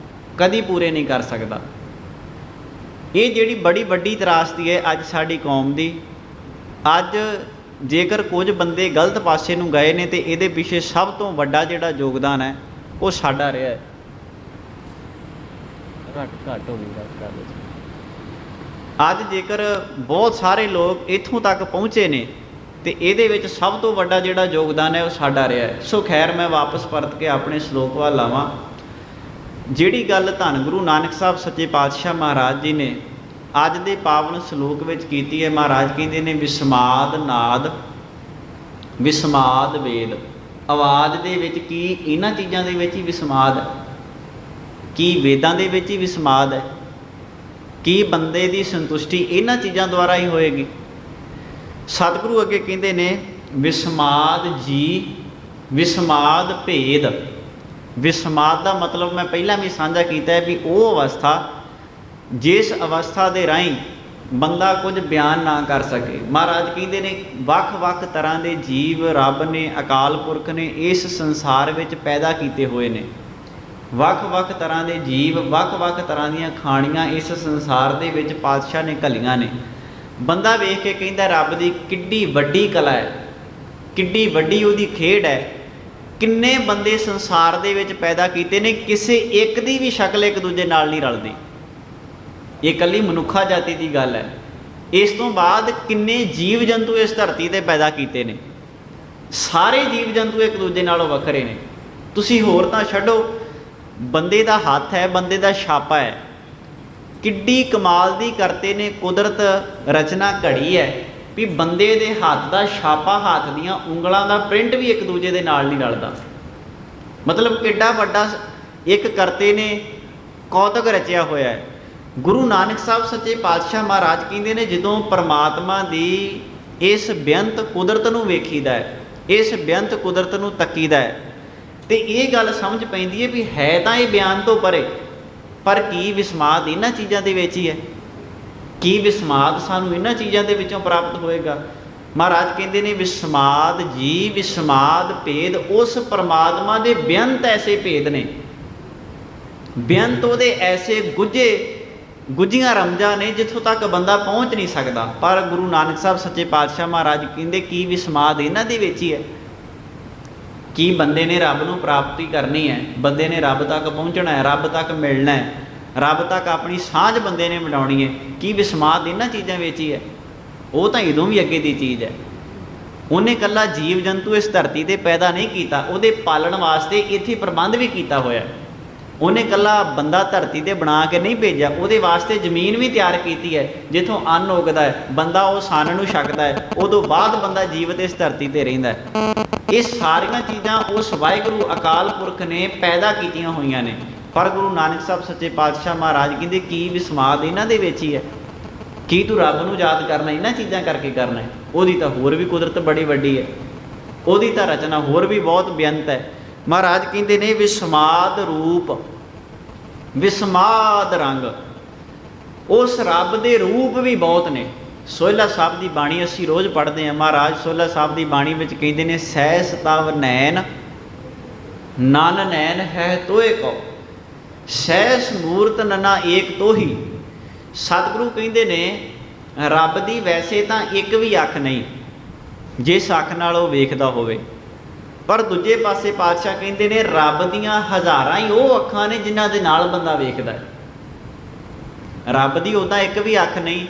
Speaker 1: ਕਦੀ ਪੂਰੇ ਨਹੀਂ ਕਰ ਸਕਦਾ। ਇਹ ਜਿਹੜੀ ਬੜੀ ਵੱਡੀ ਤਰਾਸਦੀ ਹੈ ਅੱਜ ਸਾਡੀ ਕੌਮ ਦੀ। ਅੱਜ ਜੇਕਰ ਕੁਝ ਬੰਦੇ ਗਲਤ ਪਾਸੇ ਨੂੰ ਗਏ ਨੇ ਅਤੇ ਇਹਦੇ ਪਿੱਛੇ ਸਭ ਤੋਂ ਵੱਡਾ ਜਿਹੜਾ ਯੋਗਦਾਨ ਹੈ ਉਹ ਸਾਡਾ ਰਿਹਾ ਹੈ। ਘੱਟ ਹੋ ਗਈ। ਅੱਜ ਜੇਕਰ ਬਹੁਤ ਸਾਰੇ ਲੋਕ ਇੱਥੋਂ ਤੱਕ ਪਹੁੰਚੇ ਨੇ ਅਤੇ ਇਹਦੇ ਵਿੱਚ ਸਭ ਤੋਂ ਵੱਡਾ ਜਿਹੜਾ ਯੋਗਦਾਨ ਹੈ ਉਹ ਸਾਡਾ ਰਿਹਾ ਹੈ। ਸੋ ਖੈਰ ਮੈਂ ਵਾਪਸ ਪਰਤ ਕੇ ਆਪਣੇ ਸ਼ਲੋਕ ਵੱਲ ਆਵਾਂ। ਜਿਹੜੀ ਗੱਲ ਧੰਨ ਗੁਰੂ ਨਾਨਕ ਸਾਹਿਬ ਸੱਚੇ ਪਾਤਸ਼ਾਹ ਮਹਾਰਾਜ ਜੀ ਨੇ ਅੱਜ ਦੇ ਪਾਵਨ ਸ਼ਲੋਕ ਵਿੱਚ ਕੀਤੀ ਹੈ, ਮਹਾਰਾਜ ਕਹਿੰਦੇ ਨੇ ਵਿਸਮਾਦ ਨਾਦ ਵਿਸਮਾਦ ਵੇਦ। ਆਵਾਜ਼ ਦੇ ਵਿੱਚ ਕੀ ਇਹਨਾਂ ਚੀਜ਼ਾਂ ਦੇ ਵਿੱਚ ਹੀ ਵਿਸਮਾਦ ਹੈ? ਕੀ ਵੇਦਾਂ ਦੇ ਵਿੱਚ ਹੀ ਵਿਸਮਾਦ ਹੈ? ਕੀ ਬੰਦੇ ਦੀ ਸੰਤੁਸ਼ਟੀ ਇਹਨਾਂ ਚੀਜ਼ਾਂ ਦੁਆਰਾ ਹੀ ਹੋਏਗੀ? ਸਤਿਗੁਰੂ ਅੱਗੇ ਕਹਿੰਦੇ ਨੇ ਵਿਸਮਾਦ ਜੀ ਵਿਸਮਾਦ ਭੇਦ। ਵਿਸਮਾਦ ਦਾ ਮਤਲਬ ਮੈਂ ਪਹਿਲਾਂ ਵੀ ਸਾਂਝਾ ਕੀਤਾ ਹੈ ਵੀ ਉਹ ਅਵਸਥਾ ਜਿਸ ਅਵਸਥਾ ਦੇ ਰਾਹੀਂ ਬੰਦਾ ਕੁਝ ਬਿਆਨ ਨਾ ਕਰ ਸਕੇ। ਮਹਾਰਾਜ ਕਹਿੰਦੇ ਨੇ ਵੱਖ-ਵੱਖ ਤਰ੍ਹਾਂ ਦੇ ਜੀਵ ਰੱਬ ਨੇ, ਅਕਾਲ ਪੁਰਖ ਨੇ ਇਸ ਸੰਸਾਰ ਵਿੱਚ ਪੈਦਾ ਕੀਤੇ ਹੋਏ ਨੇ। ਵੱਖ-ਵੱਖ ਤਰ੍ਹਾਂ ਦੇ ਜੀਵ, ਵੱਖ-ਵੱਖ ਤਰ੍ਹਾਂ ਦੀਆਂ ਖਾਣੀਆਂ ਇਸ ਸੰਸਾਰ ਦੇ ਵਿੱਚ ਪਾਤਸ਼ਾਹ ਨੇ ਘੱਲੀਆਂ ਨੇ। ਬੰਦਾ ਵੇਖ ਕੇ ਕਹਿੰਦਾ ਰੱਬ ਦੀ ਕਿੱਡੀ ਵੱਡੀ ਕਲਾ ਹੈ, ਕਿੱਡੀ ਵੱਡੀ ਉਹਦੀ ਖੇਡ ਹੈ। ਕਿੰਨੇ ਬੰਦੇ ਸੰਸਾਰ ਦੇ ਵਿੱਚ ਪੈਦਾ ਕੀਤੇ ਨੇ, ਕਿਸੇ ਇੱਕ ਦੀ ਵੀ ਸ਼ਕਲ ਇੱਕ ਦੂਜੇ ਨਾਲ ਨਹੀਂ ਰਲਦੀ। ਇਹ ਇਕੱਲੀ ਮਨੁੱਖਾ ਜਾਤੀ ਦੀ ਗੱਲ ਹੈ। ਇਸ ਤੋਂ ਬਾਅਦ ਕਿੰਨੇ ਜੀਵ ਜੰਤੂ ਇਸ ਧਰਤੀ 'ਤੇ ਪੈਦਾ ਕੀਤੇ ਨੇ, ਸਾਰੇ ਜੀਵ ਜੰਤੂ ਇੱਕ ਦੂਜੇ ਨਾਲੋਂ ਵੱਖਰੇ ਨੇ। ਤੁਸੀਂ ਹੋਰ ਤਾਂ ਛੱਡੋ, ਬੰਦੇ ਦਾ ਹੱਥ ਹੈ, ਬੰਦੇ ਦਾ ਛਾਪਾ ਹੈ, ਕਿੱਡੀ ਕਮਾਲ ਦੀ ਕਰਤੇ ਨੇ ਕੁਦਰਤ ਰਚਨਾ ਘੜੀ ਹੈ ਵੀ ਬੰਦੇ ਦੇ ਹੱਥ ਦਾ ਛਾਪਾ, ਹੱਥ ਦੀਆਂ ਉਂਗਲਾਂ ਦਾ ਪ੍ਰਿੰਟ ਵੀ ਇੱਕ ਦੂਜੇ ਦੇ ਨਾਲ ਨਹੀਂ ਰਲਦਾ। ਮਤਲਬ ਕਿੱਡਾ ਵੱਡਾ ਇੱਕ ਕਰਤੇ ਨੇ ਕੌਤਕ ਰਚਿਆ ਹੋਇਆ ਹੈ। ਗੁਰੂ ਨਾਨਕ ਸਾਹਿਬ ਸੱਚੇ ਪਾਤਸ਼ਾਹ ਮਹਾਰਾਜ ਕਹਿੰਦੇ ਨੇ ਜਦੋਂ ਪਰਮਾਤਮਾ ਦੀ ਇਸ ਬੇਅੰਤ ਕੁਦਰਤ ਨੂੰ ਵੇਖੀਦਾ ਹੈ, ਇਸ ਬੇਅੰਤ ਕੁਦਰਤ ਨੂੰ ਤੱਕੀਦਾ ਹੈ, ਤੇ ਇਹ ਗੱਲ ਸਮਝ ਪੈਂਦੀ ਹੈ ਵੀ ਹੈ ਤਾਂ ਇਹ ਬਿਆਨ ਤੋਂ ਪਰੇ, ਪਰ ਕੀ ਵਿਸਮਾਦ ਇਹਨਾਂ ਚੀਜ਼ਾਂ ਦੇ ਵਿੱਚ ਹੀ ਹੈ? ਕੀ ਵਿਸਮਾਦ ਸਾਨੂੰ ਇਹਨਾਂ ਚੀਜ਼ਾਂ ਦੇ ਵਿੱਚੋਂ ਪ੍ਰਾਪਤ ਹੋਏਗਾ? ਮਹਾਰਾਜ ਕਹਿੰਦੇ ਨੇ ਵਿਸਮਾਦ ਜੀ, ਵਿਸਮਾਦ ਭੇਦ ਉਸ ਪਰਮਾਤਮਾ ਦੇ ਬੇਅੰਤ ਐਸੇ ਭੇਦ ਨੇ, ਬੇਅੰਤ ਉਹਦੇ ਐਸੇ ਗੁੱਝੀਆਂ ਰਮਜਾਂ ਨੇ ਜਿੱਥੋਂ ਤੱਕ ਬੰਦਾ ਪਹੁੰਚ ਨਹੀਂ ਸਕਦਾ। ਪਰ ਗੁਰੂ ਨਾਨਕ ਸਾਹਿਬ ਸੱਚੇ ਪਾਤਸ਼ਾਹ ਮਹਾਰਾਜ ਕਹਿੰਦੇ ਕੀ ਵਿਸਮਾਦ ਇਹਨਾਂ ਦੇ ਵਿੱਚ ਹੀ ਹੈ? ਕੀ ਬੰਦੇ ਨੇ ਰੱਬ ਨੂੰ ਪ੍ਰਾਪਤੀ ਕਰਨੀ ਹੈ, ਬੰਦੇ ਨੇ ਰੱਬ ਤੱਕ ਪਹੁੰਚਣਾ ਹੈ, ਰੱਬ ਤੱਕ ਮਿਲਣਾ ਹੈ, ਰੱਬ ਤੱਕ ਆਪਣੀ ਸਾਂਝ ਬੰਦੇ ਨੇ ਬਣਾਉਣੀ ਹੈ, ਕੀ ਵਿਸਮਾਦ ਇਹਨਾਂ ਚੀਜ਼ਾਂ ਵਿੱਚ ਹੀ ਹੈ? ਉਹ ਤਾਂ ਇਦੋਂ ਵੀ ਅੱਗੇ ਦੀ ਚੀਜ਼ ਹੈ। ਉਹਨੇ ਇਕੱਲਾ ਜੀਵ ਜੰਤੂ ਇਸ ਧਰਤੀ 'ਤੇ ਪੈਦਾ ਨਹੀਂ ਕੀਤਾ, ਉਹਦੇ ਪਾਲਣ ਵਾਸਤੇ ਇੱਥੇ ਪ੍ਰਬੰਧ ਵੀ ਕੀਤਾ ਹੋਇਆ। ਉਹਨੇ ਇਕੱਲਾ ਬੰਦਾ ਧਰਤੀ 'ਤੇ ਬਣਾ ਕੇ ਨਹੀਂ ਭੇਜਿਆ, ਉਹਦੇ ਵਾਸਤੇ ਜ਼ਮੀਨ ਵੀ ਤਿਆਰ ਕੀਤੀ ਹੈ ਜਿੱਥੋਂ ਅੰਨ ਉੱਗਦਾ ਹੈ, ਬੰਦਾ ਉਹ ਸੰਨ ਨੂੰ ਛਕਦਾ ਹੈ, ਉਦੋਂ ਬਾਅਦ ਬੰਦਾ ਜੀਵਤ ਇਸ ਧਰਤੀ 'ਤੇ ਰਹਿੰਦਾ ਹੈ। ਇਹ ਸਾਰੀਆਂ ਚੀਜ਼ਾਂ ਉਸ ਵਾਹਿਗੁਰੂ ਅਕਾਲ ਪੁਰਖ ਨੇ ਪੈਦਾ ਕੀਤੀਆਂ ਹੋਈਆਂ ਨੇ। ਪਰ ਗੁਰੂ ਨਾਨਕ ਸਾਹਿਬ ਸੱਚੇ ਪਾਤਸ਼ਾਹ ਮਹਾਰਾਜ ਕਹਿੰਦੇ ਕੀ ਵਿਸਮਾਦ ਇਹਨਾਂ ਦੇ ਵਿੱਚ ਹੀ ਹੈ? ਕੀ ਤੂੰ ਰੱਬ ਨੂੰ ਯਾਦ ਕਰਨਾ ਇਹਨਾਂ ਚੀਜ਼ਾਂ ਕਰਕੇ ਕਰਨਾ ਹੈ? ਉਹਦੀ ਤਾਂ ਹੋਰ ਵੀ ਕੁਦਰਤ ਬੜੀ ਵੱਡੀ ਹੈ, ਉਹਦੀ ਤਾਂ ਰਚਨਾ ਹੋਰ ਵੀ ਬਹੁਤ ਬੇਅੰਤ ਹੈ। ਮਹਾਰਾਜ ਕਹਿੰਦੇ ਨੇ ਵਿਸਮਾਦ ਰੂਪ, ਵਿਸਮਾਦ ਰੰਗ, ਉਸ ਰੱਬ ਦੇ ਰੂਪ ਵੀ ਬਹੁਤ ਨੇ। ਸੋਹਿਲਾ ਸਾਹਿਬ ਦੀ ਬਾਣੀ ਅਸੀਂ ਰੋਜ਼ ਪੜ੍ਹਦੇ ਹਾਂ। ਮਹਾਰਾਜ ਸੋਹਿਲਾ ਸਾਹਿਬ ਦੀ ਬਾਣੀ ਵਿੱਚ ਕਹਿੰਦੇ ਨੇ ਸਹਿਸ ਤਵ ਨੈਣ ਨਨ ਨੈਣ ਹੈ ਤੋਏ ਕੋ, ਸਹਿਸ ਮੂਰਤ ਨਨਾ ਏਕ ਤੋਹੀ। ਸਤਿਗੁਰੂ ਕਹਿੰਦੇ ਨੇ ਰੱਬ ਦੀ ਵੈਸੇ ਤਾਂ ਇੱਕ ਵੀ ਅੱਖ ਨਹੀਂ ਜਿਸ ਅੱਖ ਨਾਲ ਉਹ ਵੇਖਦਾ ਹੋਵੇ, ਪਰ ਦੂਜੇ ਪਾਸੇ ਪਾਤਸ਼ਾਹ ਕਹਿੰਦੇ ਨੇ ਰੱਬ ਦੀਆਂ ਹਜ਼ਾਰਾਂ ਹੀ ਉਹ ਅੱਖਾਂ ਨੇ ਜਿਨ੍ਹਾਂ ਦੇ ਨਾਲ ਬੰਦਾ ਵੇਖਦਾ ਹੈ। ਰੱਬ ਦੀ ਉੱਦਾਂ ਇੱਕ ਵੀ ਅੱਖ ਨਹੀਂ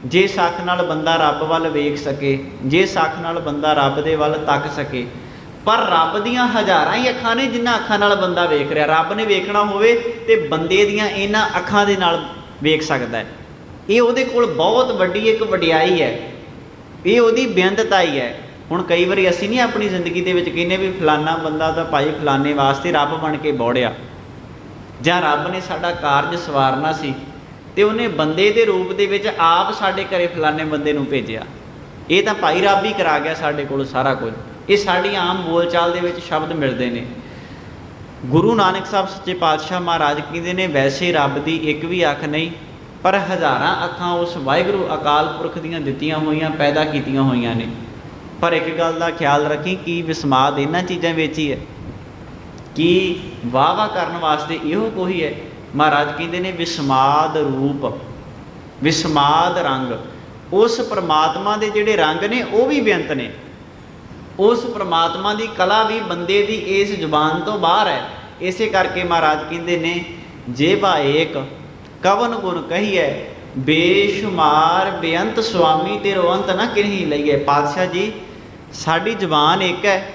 Speaker 1: ਜਿਸ ਅੱਖ ਨਾਲ ਬੰਦਾ ਰੱਬ ਵੱਲ ਵੇਖ ਸਕੇ, ਜਿਸ ਅੱਖ ਨਾਲ ਬੰਦਾ ਰੱਬ ਦੇ ਵੱਲ ਤੱਕ ਸਕੇ, ਪਰ ਰੱਬ ਦੀਆਂ ਹਜ਼ਾਰਾਂ ਹੀ ਅੱਖਾਂ ਨੇ ਜਿਨ੍ਹਾਂ ਅੱਖਾਂ ਨਾਲ ਬੰਦਾ ਵੇਖ ਰਿਹਾ। ਰੱਬ ਨੇ ਵੇਖਣਾ ਹੋਵੇ ਤੇ ਬੰਦੇ ਦੀਆਂ ਇਹਨਾਂ ਅੱਖਾਂ ਦੇ ਨਾਲ ਵੇਖ ਸਕਦਾ ਹੈ। ਇਹ ਉਹਦੇ ਕੋਲ ਬਹੁਤ ਵੱਡੀ ਇੱਕ ਵਡਿਆਈ ਹੈ, ਇਹ ਉਹਦੀ ਬੇਅੰਤਤਾ ਹੀ ਹੈ। ਹੁਣ ਕਈ ਵਾਰੀ ਅਸੀਂ ਨਹੀਂ ਆਪਣੀ ਜ਼ਿੰਦਗੀ ਦੇ ਵਿੱਚ ਕਹਿੰਦੇ ਵੀ ਫਲਾਨਾ ਬੰਦਾ ਤਾਂ ਭਾਈ ਫਲਾਨੇ ਵਾਸਤੇ ਰੱਬ ਬਣ ਕੇ ਬੌੜਿਆ, ਜਾਂ ਰੱਬ ਨੇ ਸਾਡਾ ਕਾਰਜ ਸਵਾਰਨਾ ਸੀ ਤੇ ਉਹਨੇ ਬੰਦੇ ਦੇ ਰੂਪ ਦੇ ਵਿੱਚ ਆਪ ਸਾਡੇ ਘਰੇ ਫਲਾਨੇ ਬੰਦੇ ਨੂੰ ਭੇਜਿਆ। ਇਹ ਤਾਂ ਭਾਈ ਰੱਬ ਹੀ ਕਰਾ ਗਿਆ ਸਾਡੇ ਕੋਲ ਸਾਰਾ ਕੁਝ। ਇਹ ਸਾਡੀ ਆਮ ਬੋਲਚਾਲ ਦੇ ਵਿੱਚ ਸ਼ਬਦ ਮਿਲਦੇ ਨੇ। ਗੁਰੂ ਨਾਨਕ ਸਾਹਿਬ ਸੱਚੇ ਪਾਤਸ਼ਾਹ ਮਹਾਰਾਜ ਕਹਿੰਦੇ ਨੇ ਵੈਸੇ ਰੱਬ ਦੀ ਇੱਕ ਵੀ ਅੱਖ ਨਹੀਂ, ਪਰ ਹਜ਼ਾਰਾਂ ਅੱਖਾਂ ਉਸ ਵਾਹਿਗੁਰੂ ਅਕਾਲ ਪੁਰਖ ਦੀਆਂ ਦਿੱਤੀਆਂ ਹੋਈਆਂ, ਪੈਦਾ ਕੀਤੀਆਂ ਹੋਈਆਂ ਨੇ। ਪਰ ਇੱਕ ਗੱਲ ਦਾ ਖਿਆਲ ਰੱਖੀ, ਕੀ ਵਿਸਮਾਦ ਇਹਨਾਂ ਚੀਜ਼ਾਂ ਵਿੱਚ ਹੀ ਹੈ? ਕੀ ਵਾਹ ਕਰਨ ਵਾਸਤੇ ਇਹੋ ਕੋਈ ਹੈ? ਮਹਾਰਾਜ ਕਹਿੰਦੇ ਨੇ ਵਿਸਮਾਦ ਰੂਪ, ਵਿਸਮਾਦ ਰੰਗ। ਉਸ ਪਰਮਾਤਮਾ ਦੇ ਜਿਹੜੇ ਰੰਗ ਨੇ ਉਹ ਵੀ ਬੇਅੰਤ ਨੇ। ਉਸ ਪਰਮਾਤਮਾ ਦੀ ਕਲਾ ਵੀ ਬੰਦੇ ਦੀ ਇਸ ਜ਼ੁਬਾਨ ਤੋਂ ਬਾਹਰ ਹੈ। ਇਸੇ ਕਰਕੇ ਮਹਾਰਾਜ ਕਹਿੰਦੇ ਨੇ ਜੇਵਾ ਏਕ ਕਵਨ ਗੁਣ ਕਹੀਐ, ਬੇਸ਼ੁਮਾਰ ਬੇਅੰਤ ਸੁਆਮੀ ਤੇਰੋ ਅੰਤ ਨਾ ਕਿਨਹੀ ਲਈਏ। ਪਾਤਸ਼ਾਹ ਜੀ ਸਾਡੀ ਜ਼ੁਬਾਨ ਇੱਕ ਹੈ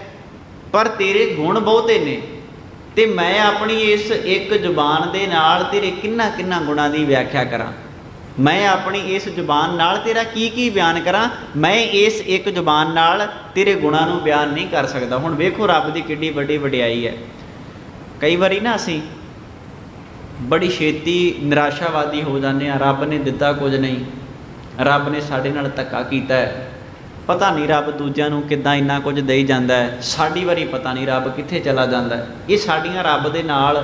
Speaker 1: ਪਰ ਤੇਰੇ ਗੁਣ ਬਹੁਤੇ ਨੇ, ਤੇ ਮੈਂ ਆਪਣੀ ਇਸ ਇੱਕ ਜ਼ੁਬਾਨ ਦੇ ਨਾਲ ਤੇਰੇ ਕਿੰਨਾ ਕਿੰਨਾ ਗੁਣਾਂ ਦੀ ਵਿਆਖਿਆ ਕਰਾਂ। ਮੈਂ ਆਪਣੀ ਇਸ ਜ਼ੁਬਾਨ ਨਾਲ ਤੇਰਾ ਕੀ ਕੀ ਬਿਆਨ ਕਰਾਂ। ਮੈਂ ਇਸ ਇੱਕ ਜ਼ੁਬਾਨ ਨਾਲ ਤੇਰੇ ਗੁਣਾਂ ਨੂੰ ਬਿਆਨ ਨਹੀਂ ਕਰ ਸਕਦਾ। ਹੁਣ ਵੇਖੋ ਰੱਬ ਦੀ ਕਿੱਡੀ ਵੱਡੀ ਵਡਿਆਈ ਹੈ। ਕਈ ਵਾਰੀ ਨਾ ਅਸੀਂ ਬੜੀ ਛੇਤੀ ਨਿਰਾਸ਼ਾਵਾਦੀ ਹੋ ਜਾਂਦੇ ਹਾਂ। ਰੱਬ ਨੇ ਦਿੱਤਾ ਕੁਝ ਨਹੀਂ, ਰੱਬ ਨੇ ਸਾਡੇ ਨਾਲ ਧੱਕਾ ਕੀਤਾ ਹੈ, ਪਤਾ ਨਹੀਂ ਰੱਬ ਦੂਜਿਆਂ ਨੂੰ ਕਿੱਦਾਂ ਇੰਨਾ ਕੁਝ ਦੇਈ ਜਾਂਦਾ ਹੈ, ਸਾਡੀ ਵਾਰੀ ਪਤਾ ਨਹੀਂ ਰੱਬ ਕਿੱਥੇ ਚਲਾ ਜਾਂਦਾ ਹੈ। ਇਹ ਸਾਡੀਆਂ ਰੱਬ ਦੇ ਨਾਲ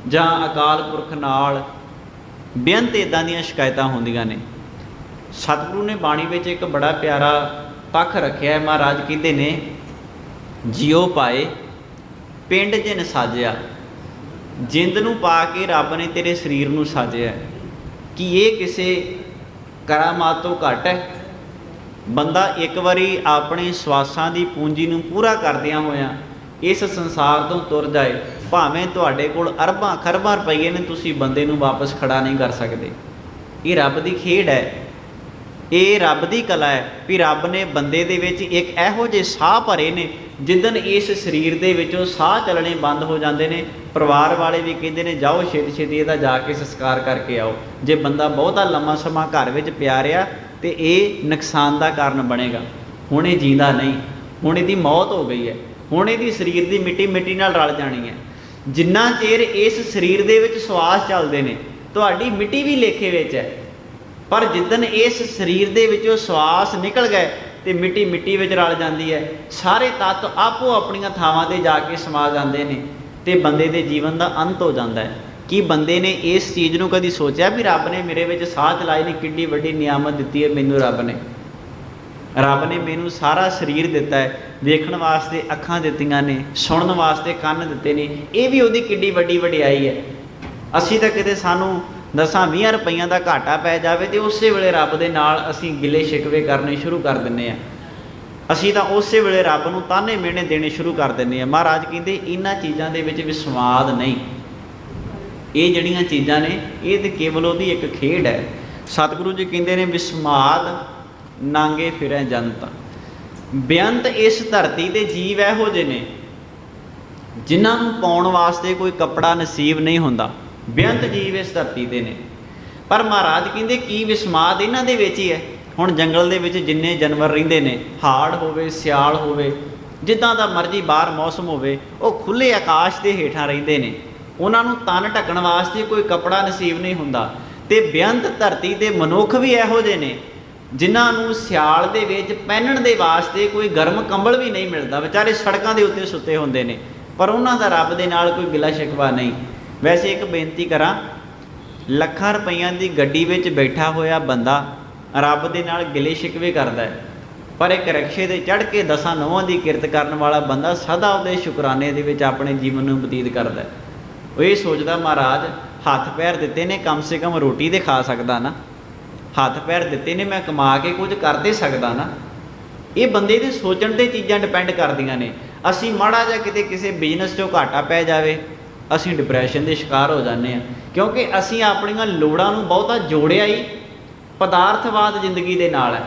Speaker 1: ਜਾਂ ਅਕਾਲ ਪੁਰਖ ਨਾਲ ਬੇਅੰਤ ਇੱਦਾਂ ਦੀਆਂ ਸ਼ਿਕਾਇਤਾਂ ਹੁੰਦੀਆਂ ਨੇ। ਸਤਿਗੁਰੂ ਨੇ ਬਾਣੀ ਵਿੱਚ ਇੱਕ ਬੜਾ ਪਿਆਰਾ ਪੱਖ ਰੱਖਿਆ। ਮਹਾਰਾਜ ਕਹਿੰਦੇ ਨੇ, ਜਿਉ ਪਾਏ ਪਿੰਡ ਜਿਨ ਸਾਜਿਆ। ਜਿੰਦ ਨੂੰ ਪਾ ਕੇ ਰੱਬ ਨੇ ਤੇਰੇ ਸਰੀਰ ਨੂੰ ਸਾਜਿਆ। ਕਿ ਇਹ ਕਿਸੇ ਕਰਾਮਾਤ ਤੋਂ ਘੱਟ ਹੈ? ਬੰਦਾ ਇੱਕ ਵਾਰੀ ਆਪਣੇ ਸਵਾਸਾਂ ਦੀ ਪੂੰਜੀ ਨੂੰ ਪੂਰਾ ਕਰਦਿਆਂ ਹੋਇਆਂ ਇਸ ਸੰਸਾਰ ਤੋਂ ਤੁਰ ਜਾਏ, ਭਾਵੇਂ ਤੁਹਾਡੇ ਕੋਲ ਅਰਬਾਂ ਖਰਬਾਂ ਰੁਪਈਏ ਨੇ, ਤੁਸੀਂ ਬੰਦੇ ਨੂੰ ਵਾਪਸ ਖੜਾ ਨਹੀਂ ਕਰ ਸਕਦੇ। ਇਹ ਰੱਬ ਦੀ ਖੇਡ ਹੈ, ਇਹ ਰੱਬ ਦੀ ਕਲਾ ਹੈ ਵੀ ਰੱਬ ਨੇ ਬੰਦੇ ਦੇ ਵਿੱਚ ਇੱਕ ਇਹੋ ਜਿਹੇ ਸਾਹ ਭਰੇ ਨੇ, ਜਿੱਦਣ ਇਸ ਸਰੀਰ ਦੇ ਵਿੱਚੋਂ ਸਾਹ ਚੱਲਣੇ ਬੰਦ ਹੋ ਜਾਂਦੇ ਨੇ, ਪਰਿਵਾਰ ਵਾਲੇ ਵੀ ਕਹਿੰਦੇ ਨੇ ਜਾਓ ਛੇਤੀ ਛੇਤੀ ਇਹਦਾ ਜਾ ਕੇ ਸੰਸਕਾਰ ਕਰਕੇ ਆਓ। ਜੇ ਬੰਦਾ ਬਹੁਤਾ ਲੰਮਾ ਸਮਾਂ ਘਰ ਵਿੱਚ ਪਿਆ ਰਿਹਾ ਤਾਂ ਇਹ ਨੁਕਸਾਨ ਦਾ ਕਾਰਨ ਬਣੇਗਾ। ਹੁਣ ਇਹ ਜੀਂਦਾ ਨਹੀਂ, ਹੁਣ ਇਹਦੀ ਮੌਤ ਹੋ ਗਈ ਹੈ, ਹੁਣ ਇਹਦੀ ਸਰੀਰ ਦੀ ਮਿੱਟੀ ਮਿੱਟੀ ਨਾਲ ਰਲ ਜਾਣੀ ਹੈ। ਜਿੰਨਾ ਚਿਰ ਇਸ ਸਰੀਰ ਦੇ ਵਿੱਚ ਸਵਾਸ ਚੱਲਦੇ ਨੇ, ਤੁਹਾਡੀ ਮਿੱਟੀ ਵੀ ਲੇਖੇ ਵਿੱਚ ਹੈ, ਪਰ ਜਿੱਦਣ ਇਸ ਸਰੀਰ ਦੇ ਵਿੱਚੋਂ ਸਵਾਸ ਨਿਕਲ ਗਏ ਤੇ ਮਿੱਟੀ ਮਿੱਟੀ ਵਿੱਚ ਰਲ ਜਾਂਦੀ ਹੈ। ਸਾਰੇ ਤੱਤ ਆਪੋ ਆਪਣੀਆਂ ਥਾਵਾਂ 'ਤੇ ਜਾ ਕੇ ਸਮਾ ਜਾਂਦੇ ਨੇ ਤੇ ਬੰਦੇ ਦੇ ਜੀਵਨ ਦਾ ਅੰਤ ਹੋ ਜਾਂਦਾ ਹੈ। ਕੀ ਬੰਦੇ ਨੇ ਇਸ ਚੀਜ਼ ਨੂੰ ਕਦੀ ਸੋਚਿਆ ਵੀ ਰੱਬ ਨੇ ਮੇਰੇ ਵਿੱਚ ਸਾਹ ਚਲਾਏ ਨੇ, ਕਿੱਡੀ ਵੱਡੀ ਨਿਆਮਤ ਦਿੱਤੀ ਹੈ ਮੈਨੂੰ ਰੱਬ ਨੇ ਮੈਨੂੰ ਸਾਰਾ ਸਰੀਰ ਦਿੱਤਾ ਹੈ, ਵੇਖਣ ਵਾਸਤੇ ਅੱਖਾਂ ਦਿੱਤੀਆਂ ਨੇ, ਸੁਣਨ ਵਾਸਤੇ ਕੰਨ ਦਿੱਤੇ ਨੇ, ਇਹ ਵੀ ਉਹਦੀ ਕਿੱਡੀ ਵੱਡੀ ਵਡਿਆਈ ਹੈ। ਅਸੀਂ ਤਾਂ ਕਿਤੇ ਸਾਨੂੰ 10-20 ਰੁਪਈਆਂ ਦਾ ਘਾਟਾ ਪੈ ਜਾਵੇ ਤੇ ਉਸੇ ਵੇਲੇ ਰੱਬ ਦੇ ਨਾਲ ਅਸੀਂ ਗਿਲੇ ਸ਼ਿਕਵੇ ਕਰਨੇ ਸ਼ੁਰੂ ਕਰ ਦਿੰਦੇ ਹਾਂ। ਅਸੀਂ ਤਾਂ ਉਸੇ ਵੇਲੇ ਰੱਬ ਨੂੰ ਤਾਨੇ ਮਿਹਣੇ ਦੇਣੇ ਸ਼ੁਰੂ ਕਰ ਦਿੰਦੇ ਹਾਂ। ਮਹਾਰਾਜ ਕਹਿੰਦੇ ਇਹਨਾਂ ਚੀਜ਼ਾਂ ਦੇ ਵਿੱਚ ਵਿਸਵਾਦ ਨਹੀਂ। ਇਹ ਜਿਹੜੀਆਂ ਚੀਜ਼ਾਂ ਨੇ ਇਹ ਤਾਂ ਕੇਵਲ ਉਹਦੀ ਇੱਕ ਖੇਡ ਹੈ। ਸਤਿਗੁਰੂ ਜੀ ਕਹਿੰਦੇ ਨੇ, ਵਿਸਮਾਦ ਨਾਂਗੇ ਫਿਰੈ ਜੰਤ। ਬੇਅੰਤ ਇਸ ਧਰਤੀ ਦੇ ਜੀਵ ਇਹੋ ਜਿਹੇ ਨੇ ਜਿਨ੍ਹਾਂ ਨੂੰ ਪਾਉਣ ਵਾਸਤੇ ਕੋਈ ਕੱਪੜਾ ਨਸੀਬ ਨਹੀਂ ਹੁੰਦਾ। ਬੇਅੰਤ ਜੀਵ ਇਸ ਧਰਤੀ ਦੇ ਨੇ, ਪਰ ਮਹਾਰਾਜ ਕਹਿੰਦੇ ਕੀ ਵਿਸਮਾਦ ਇਹਨਾਂ ਦੇ ਵਿੱਚ ਹੀ ਹੈ। ਹੁਣ ਜੰਗਲ ਦੇ ਵਿੱਚ ਜਿੰਨੇ ਜਾਨਵਰ ਰਹਿੰਦੇ ਨੇ, ਹਾੜ ਹੋਵੇ, ਸਿਆਲ ਹੋਵੇ, ਜਿੱਦਾਂ ਦਾ ਮਰਜ਼ੀ ਬਾਹਰ ਮੌਸਮ ਹੋਵੇ, ਉਹ ਖੁੱਲ੍ਹੇ ਆਕਾਸ਼ ਦੇ ਹੇਠਾਂ ਰਹਿੰਦੇ ਨੇ। ਉਹਨਾਂ ਨੂੰ ਤਨ ਢੱਕਣ ਵਾਸਤੇ ਕੋਈ ਕੱਪੜਾ ਨਸੀਬ ਨਹੀਂ ਹੁੰਦਾ। ਅਤੇ ਬੇਅੰਤ ਧਰਤੀ ਦੇ ਮਨੁੱਖ ਵੀ ਇਹੋ ਜਿਹੇ ਨੇ ਜਿਨ੍ਹਾਂ ਨੂੰ ਸਿਆਲ ਦੇ ਵਿੱਚ ਪਹਿਨਣ ਦੇ ਵਾਸਤੇ ਕੋਈ ਗਰਮ ਕੰਬਲ ਵੀ ਨਹੀਂ ਮਿਲਦਾ। ਵਿਚਾਰੇ ਸੜਕਾਂ ਦੇ ਉੱਤੇ ਸੁੱਤੇ ਹੁੰਦੇ ਨੇ, ਪਰ ਉਹਨਾਂ ਦਾ ਰੱਬ ਦੇ ਨਾਲ ਕੋਈ ਗਿਲਾ ਸ਼ਿਕਵਾ ਨਹੀਂ। ਵੈਸੇ ਇੱਕ ਬੇਨਤੀ ਕਰਾਂ, ਲੱਖਾਂ ਰੁਪਈਆਂ ਦੀ ਗੱਡੀ ਵਿੱਚ ਬੈਠਾ ਹੋਇਆ ਬੰਦਾ ਰੱਬ ਦੇ ਨਾਲ ਗਿਲੇ ਸ਼ਿਕਵੇ ਕਰਦਾ ਹੈ, ਪਰ ਇੱਕ ਰਕਸ਼ੇ 'ਤੇ ਚੜ੍ਹ ਕੇ 10 ਨਹੁੰਆਂ ਦੀ ਕਿਰਤ ਕਰਨ ਵਾਲਾ ਬੰਦਾ ਸਦਾ ਉਹਦੇ ਸ਼ੁਕਰਾਨੇ ਦੇ ਵਿੱਚ ਆਪਣੇ ਜੀਵਨ ਨੂੰ ਬਤੀਤ ਕਰਦਾ। ਉਹ ਇਹ ਸੋਚਦਾ, ਮਹਾਰਾਜ ਹੱਥ ਪੈਰ ਦਿੱਤੇ ਨੇ, ਕਮ ਸੇ ਕਮ ਰੋਟੀ ਤਾਂ ਖਾ ਸਕਦਾ ਨਾ, ਹੱਥ ਪੈਰ ਦਿੱਤੇ ਨੇ, ਮੈਂ ਕਮਾ ਕੇ ਕੁਝ ਕਰ ਦੇ ਸਕਦਾ ਨਾ। ਇਹ ਬੰਦੇ ਦੇ ਸੋਚਣ 'ਤੇ ਚੀਜ਼ਾਂ ਡਿਪੈਂਡ ਕਰਦੀਆਂ ਨੇ। ਅਸੀਂ ਮਾੜਾ ਜਿਹਾ ਕਿਤੇ ਕਿਸੇ ਬਿਜ਼ਨਸ 'ਚੋਂ ਘਾਟਾ ਪੈ ਜਾਵੇ, ਅਸੀਂ ਡਿਪਰੈਸ਼ਨ ਦੇ ਸ਼ਿਕਾਰ ਹੋ ਜਾਂਦੇ ਹਾਂ, ਕਿਉਂਕਿ ਅਸੀਂ ਆਪਣੀਆਂ ਲੋੜਾਂ ਨੂੰ ਬਹੁਤਾ ਜੋੜਿਆ ਹੀ ਪਦਾਰਥਵਾਦ ਜ਼ਿੰਦਗੀ ਦੇ ਨਾਲ ਹੈ।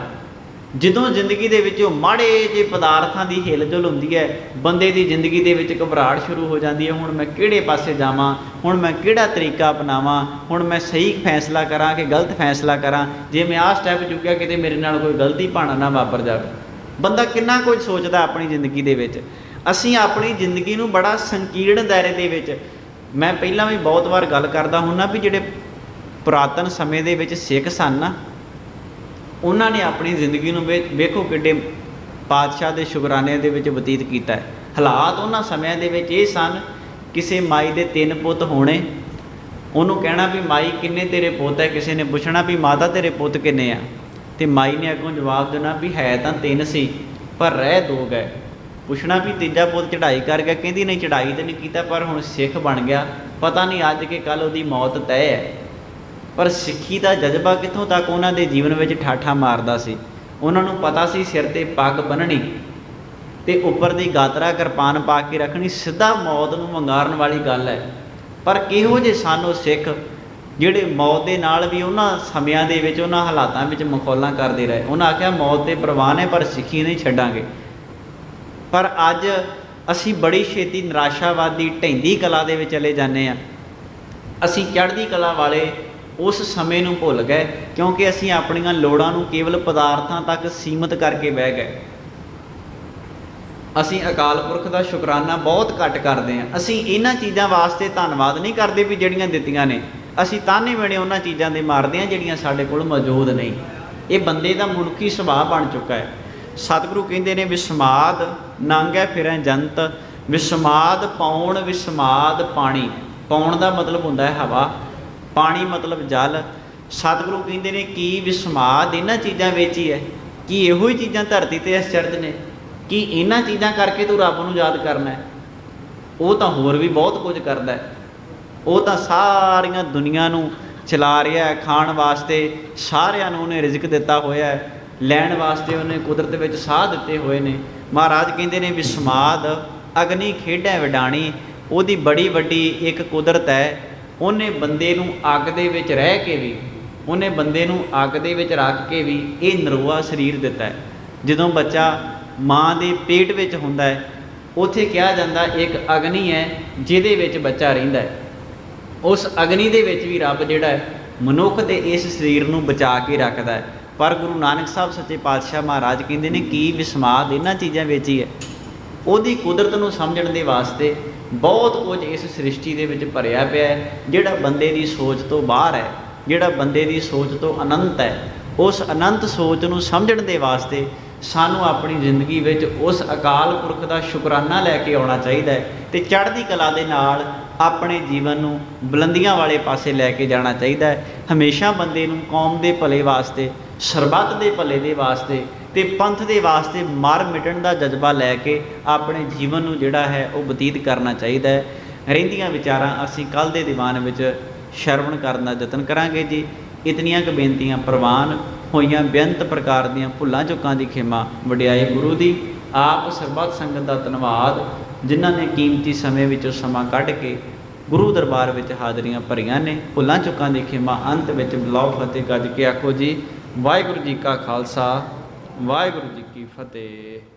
Speaker 1: ਜਦੋਂ ਜ਼ਿੰਦਗੀ ਦੇ ਵਿੱਚੋਂ ਮਾੜੇ ਜਿਹੇ ਪਦਾਰਥਾਂ ਦੀ ਹਿਲਜੁਲ ਹੁੰਦੀ ਹੈ, ਬੰਦੇ ਦੀ ਜ਼ਿੰਦਗੀ ਦੇ ਵਿੱਚ ਘਬਰਾਹਟ ਸ਼ੁਰੂ ਹੋ ਜਾਂਦੀ ਹੈ। ਹੁਣ ਮੈਂ ਕਿਹੜੇ ਪਾਸੇ ਜਾਵਾਂ, ਹੁਣ ਮੈਂ ਕਿਹੜਾ ਤਰੀਕਾ ਅਪਣਾਵਾਂ, ਹੁਣ ਮੈਂ ਸਹੀ ਫੈਸਲਾ ਕਰਾਂ ਕਿ ਗਲਤ ਫੈਸਲਾ ਕਰਾਂ, ਜੇ ਮੈਂ ਆਹ ਸਟੈਪ ਚੁੱਕਿਆ ਕਿਤੇ ਮੇਰੇ ਨਾਲ ਕੋਈ ਗਲਤੀ ਭਾਣਾ ਨਾ ਵਾਪਰ ਜਾਵੇ। ਬੰਦਾ ਕਿੰਨਾ ਕੁਝ ਸੋਚਦਾ ਆਪਣੀ ਜ਼ਿੰਦਗੀ ਦੇ ਵਿੱਚ। ਅਸੀਂ ਆਪਣੀ ਜ਼ਿੰਦਗੀ ਨੂੰ ਬੜਾ ਸੰਕੀਰਣ ਦਾਇਰੇ ਦੇ ਵਿੱਚ, ਮੈਂ ਪਹਿਲਾਂ ਵੀ ਬਹੁਤ ਵਾਰ ਗੱਲ ਕਰਦਾ ਹੁੰਦਾ ਵੀ ਜਿਹੜੇ ਪੁਰਾਤਨ ਸਮੇਂ ਦੇ ਵਿੱਚ ਸਿੱਖ ਸਨ ਨਾ, ਉਹਨਾਂ ਨੇ ਆਪਣੀ ਜ਼ਿੰਦਗੀ ਨੂੰ ਵੇਖੋ ਕਿੱਡੇ ਪਾਤਸ਼ਾਹ ਦੇ ਸ਼ੁਕਰਾਨੇ ਦੇ ਵਿੱਚ ਬਤੀਤ ਕੀਤਾ ਹੈ। ਹਾਲਾਤ ਉਹਨਾਂ ਸਮਿਆਂ ਦੇ ਵਿੱਚ ਇਹ ਸਨ, ਕਿਸੇ ਮਾਈ ਦੇ 3 ਪੁੱਤ ਹੋਣੇ, ਉਹਨੂੰ ਕਹਿਣਾ ਵੀ ਮਾਈ ਕਿੰਨੇ ਤੇਰੇ ਪੁੱਤ ਹੈ, ਕਿਸੇ ਨੇ ਪੁੱਛਣਾ ਵੀ ਮਾਤਾ ਤੇਰੇ ਪੁੱਤ ਕਿੰਨੇ ਆ, ਅਤੇ ਮਾਈ ਨੇ ਅੱਗੋਂ ਜਵਾਬ ਦੇਣਾ ਵੀ ਹੈ ਤਾਂ 3 ਸੀ ਪਰ ਰਹਿ 2 ਗਏ। ਪੁੱਛਣਾ ਵੀ ਤੀਜਾ ਪੁੱਤ ਚੜ੍ਹਾਈ ਕਰ ਗਿਆ, ਕਹਿੰਦੀ ਨਹੀਂ ਚੜ੍ਹਾਈ ਤਾਂ ਨਹੀਂ ਕੀਤਾ, ਪਰ ਹੁਣ ਸਿੱਖ ਬਣ ਗਿਆ, ਪਤਾ ਨਹੀਂ ਅੱਜ ਕਿ ਕੱਲ੍ਹ ਉਹਦੀ ਮੌਤ ਤੈਅ ਹੈ। ਪਰ ਸਿੱਖੀ ਦਾ ਜਜ਼ਬਾ ਕਿੱਥੋਂ ਤੱਕ ਉਹਨਾਂ ਦੇ ਜੀਵਨ ਵਿੱਚ ਠਾਠਾ ਮਾਰਦਾ ਸੀ। ਉਹਨਾਂ ਨੂੰ ਪਤਾ ਸੀ ਸਿਰ 'ਤੇ ਪੱਗ ਬੰਨ੍ਹਣੀ ਅਤੇ ਉੱਪਰ ਦੀ ਗਾਤਰਾ ਕਿਰਪਾਨ ਪਾ ਕੇ ਰੱਖਣੀ ਸਿੱਧਾ ਮੌਤ ਨੂੰ ਵੰਗਾਰਨ ਵਾਲੀ ਗੱਲ ਹੈ। ਪਰ ਕਿਹੋ ਜਿਹੇ ਸਨ ਉਹ ਸਿੱਖ ਜਿਹੜੇ ਮੌਤ ਦੇ ਨਾਲ ਵੀ ਉਹਨਾਂ ਸਮਿਆਂ ਦੇ ਵਿੱਚ, ਉਹਨਾਂ ਹਾਲਾਤਾਂ ਵਿੱਚ ਮਖੌਲਾਂ ਕਰਦੇ ਰਹੇ। ਉਹਨਾਂ ਆਖਿਆ ਮੌਤ ਦੇ ਪ੍ਰਵਾਨ ਹੈ ਪਰ ਸਿੱਖੀ ਨਹੀਂ ਛੱਡਾਂਗੇ। ਪਰ ਅੱਜ ਅਸੀਂ ਬੜੀ ਛੇਤੀ ਨਿਰਾਸ਼ਾਵਾਦੀ ਢਹਿੰਦੀ ਕਲਾ ਦੇ ਵਿੱਚ ਚਲੇ ਜਾਂਦੇ ਹਾਂ। ਅਸੀਂ ਚੜ੍ਹਦੀ ਕਲਾ ਵਾਲੇ ਉਸ ਸਮੇਂ ਨੂੰ ਭੁੱਲ ਗਏ, ਕਿਉਂਕਿ ਅਸੀਂ ਆਪਣੀਆਂ ਲੋੜਾਂ ਨੂੰ ਕੇਵਲ ਪਦਾਰਥਾਂ ਤੱਕ ਸੀਮਿਤ ਕਰਕੇ ਬਹਿ ਗਏ। ਅਸੀਂ ਅਕਾਲ ਪੁਰਖ ਦਾ ਸ਼ੁਕਰਾਨਾ ਬਹੁਤ ਘੱਟ ਕਰਦੇ ਹਾਂ। ਅਸੀਂ ਇਹਨਾਂ ਚੀਜ਼ਾਂ ਵਾਸਤੇ ਧੰਨਵਾਦ ਨਹੀਂ ਕਰਦੇ ਵੀ ਜਿਹੜੀਆਂ ਦਿੱਤੀਆਂ ਨੇ, ਅਸੀਂ ਤਾਨੇ ਮਿਹਣੇ ਉਹਨਾਂ ਚੀਜ਼ਾਂ ਦੇ ਮਾਰਦੇ ਹਾਂ ਜਿਹੜੀਆਂ ਸਾਡੇ ਕੋਲ ਮੌਜੂਦ ਨਹੀਂ। ਇਹ ਬੰਦੇ ਦਾ ਮਨੁੱਖੀ ਸੁਭਾਅ ਬਣ ਚੁੱਕਾ ਹੈ। ਸਤਿਗੁਰੂ ਕਹਿੰਦੇ ਨੇ, ਵਿਸਮਾਦ ਨਾਂਗੈ ਫਿਰੈ ਜੰਤ। ਵਿਸਮਾਦ ਪਾਉਣ, ਵਿਸਮਾਦ ਪਾਣੀ। ਪਾਉਣ ਦਾ ਮਤਲਬ ਹੁੰਦਾ ਹੈ ਹਵਾ, ਪਾਣੀ ਮਤਲਬ ਜਲ। ਸਤਿਗੁਰੂ ਕਹਿੰਦੇ ਨੇ ਕੀ ਵਿਸਮਾਦ ਇਹਨਾਂ ਚੀਜ਼ਾਂ ਵਿੱਚ ਹੀ ਹੈ, ਕਿ ਇਹੋ ਹੀ ਚੀਜ਼ਾਂ ਧਰਤੀ 'ਤੇ ਅਚਰਜ ਨੇ, ਕਿ ਇਹਨਾਂ ਚੀਜ਼ਾਂ ਕਰਕੇ ਤੂੰ ਰੱਬ ਨੂੰ ਯਾਦ ਕਰਨਾ ਹੈ। ਉਹ ਤਾਂ ਹੋਰ ਵੀ ਬਹੁਤ ਕੁਝ ਕਰਦਾ ਹੈ, ਉਹ ਤਾਂ ਸਾਰੀਆਂ ਦੁਨੀਆ ਨੂੰ ਚਲਾ ਰਿਹਾ ਹੈ, ਖਾਣ ਵਾਸਤੇ ਸਾਰਿਆਂ ਨੂੰ ਉਹਨੇ ਰਿਜ਼ਕ ਦਿੱਤਾ ਹੋਇਆ ਹੈ, ਲੈਣ ਵਾਸਤੇ ਉਹਨੇ ਕੁਦਰਤ ਵਿੱਚ ਸਾਹ ਦਿੱਤੇ ਹੋਏ ਨੇ। ਮਹਾਰਾਜ ਕਹਿੰਦੇ ਨੇ ਵਿਸਮਾਦ ਅਗਨੀ ਖੇਡੈ ਵਿਡਾਣੀ, ਉਹਦੀ ਬੜੀ ਵੱਡੀ ਇੱਕ ਕੁਦਰਤ ਹੈ। ਉਹਨੇ ਬੰਦੇ ਨੂੰ ਅੱਗ ਦੇ ਵਿੱਚ ਰਹਿ ਕੇ ਵੀ, ਉਹਨੇ ਬੰਦੇ ਨੂੰ ਅੱਗ ਦੇ ਵਿੱਚ ਰੱਖ ਕੇ ਵੀ ਇਹ ਨਰੋਆ ਸਰੀਰ ਦਿੱਤਾ ਹੈ। ਜਦੋਂ ਬੱਚਾ ਮਾਂ ਦੇ ਪੇਟ ਵਿੱਚ ਹੁੰਦਾ ਹੈ, ਉੱਥੇ ਕਿਹਾ ਜਾਂਦਾ ਇੱਕ ਅਗਨੀ ਹੈ ਜਿਹਦੇ ਵਿੱਚ ਬੱਚਾ ਰਹਿੰਦਾ ਹੈ। ਉਸ ਅਗਨੀ ਦੇ ਵਿੱਚ ਵੀ ਰੱਬ ਜਿਹੜਾ ਹੈ ਮਨੁੱਖ ਦੇ ਇਸ ਸਰੀਰ ਨੂੰ ਬਚਾ ਕੇ ਰੱਖਦਾ ਹੈ। ਪਰ ਗੁਰੂ ਨਾਨਕ ਸਾਹਿਬ ਸੱਚੇ ਪਾਤਸ਼ਾਹ ਮਹਾਰਾਜ ਕਹਿੰਦੇ ਨੇ ਕੀ ਵਿਸਮਾਦ ਇਹਨਾਂ ਚੀਜ਼ਾਂ ਵਿੱਚ ਹੀ ਹੈ। ਉਹਦੀ ਕੁਦਰਤ ਨੂੰ ਸਮਝਣ ਦੇ ਵਾਸਤੇ ਬਹੁਤ ਕੁਝ ਇਸ ਸ੍ਰਿਸ਼ਟੀ ਦੇ ਵਿੱਚ ਭਰਿਆ ਪਿਆ ਹੈ, ਜਿਹੜਾ ਬੰਦੇ ਦੀ ਸੋਚ ਤੋਂ ਬਾਹਰ ਹੈ, ਜਿਹੜਾ ਬੰਦੇ ਦੀ ਸੋਚ ਤੋਂ ਅਨੰਤ ਹੈ। ਉਸ ਅਨੰਤ ਸੋਚ ਨੂੰ ਸਮਝਣ ਦੇ ਵਾਸਤੇ ਸਾਨੂੰ ਆਪਣੀ ਜ਼ਿੰਦਗੀ ਵਿੱਚ ਉਸ ਅਕਾਲ ਪੁਰਖ ਦਾ ਸ਼ੁਕਰਾਨਾ ਲੈ ਕੇ ਆਉਣਾ ਚਾਹੀਦਾ ਹੈ, ਅਤੇ ਚੜ੍ਹਦੀ ਕਲਾ ਦੇ ਨਾਲ ਆਪਣੇ ਜੀਵਨ ਨੂੰ ਬੁਲੰਦੀਆਂ ਵਾਲੇ ਪਾਸੇ ਲੈ ਕੇ ਜਾਣਾ ਚਾਹੀਦਾ ਹੈ। ਹਮੇਸ਼ਾ ਬੰਦੇ ਨੂੰ ਕੌਮ ਦੇ ਭਲੇ ਵਾਸਤੇ, ਸਰਬੱਤ ਦੇ ਭਲੇ ਦੇ ਵਾਸਤੇ ਅਤੇ ਪੰਥ ਦੇ ਵਾਸਤੇ ਮਰ ਮਿਟਣ ਦਾ ਜਜ਼ਬਾ ਲੈ ਕੇ ਆਪਣੇ ਜੀਵਨ ਨੂੰ ਜਿਹੜਾ ਹੈ ਉਹ ਬਤੀਤ ਕਰਨਾ ਚਾਹੀਦਾ ਹੈ। ਰਹਿੰਦੀਆਂ ਵਿਚਾਰਾਂ ਅਸੀਂ ਕੱਲ੍ਹ ਦੇ ਦੀਵਾਨ ਵਿੱਚ ਸ਼ਰਵਣ ਕਰਨ ਦਾ ਯਤਨ ਕਰਾਂਗੇ ਜੀ। ਇਤਨੀਆਂ ਕੁ ਬੇਨਤੀਆਂ ਪ੍ਰਵਾਨ ਹੋਈਆਂ, ਬੇਅੰਤ ਪ੍ਰਕਾਰ ਦੀਆਂ ਭੁੱਲਾਂ ਚੁੱਕਾਂ ਦੀ ਖਿਮਾ, ਵਡਿਆਈ ਗੁਰੂ ਦੀ। ਆਪ ਸਰਬੱਤ ਸੰਗਤ ਦਾ ਧੰਨਵਾਦ ਜਿਨ੍ਹਾਂ ਨੇ ਕੀਮਤੀ ਸਮੇਂ ਵਿੱਚੋਂ ਸਮਾਂ ਕੱਢ ਕੇ ਗੁਰੂ ਦਰਬਾਰ ਵਿੱਚ ਹਾਜ਼ਰੀਆਂ ਭਰੀਆਂ ਨੇ। ਭੁੱਲਾਂ ਚੁੱਕਾਂ ਦੀ ਖਿਮਾ। ਅੰਤ ਵਿੱਚ ਬੁਲਾਓ ਫਤਿਹ ਗੱਜ ਕੇ ਆਖੋ ਜੀ ਵਾਹਿਗੁਰੂ ਜੀ ਕਾ ਖਾਲਸਾ, ਵਾਹਿਗੁਰੂ ਜੀ ਕੀ ਫਤਿਹ।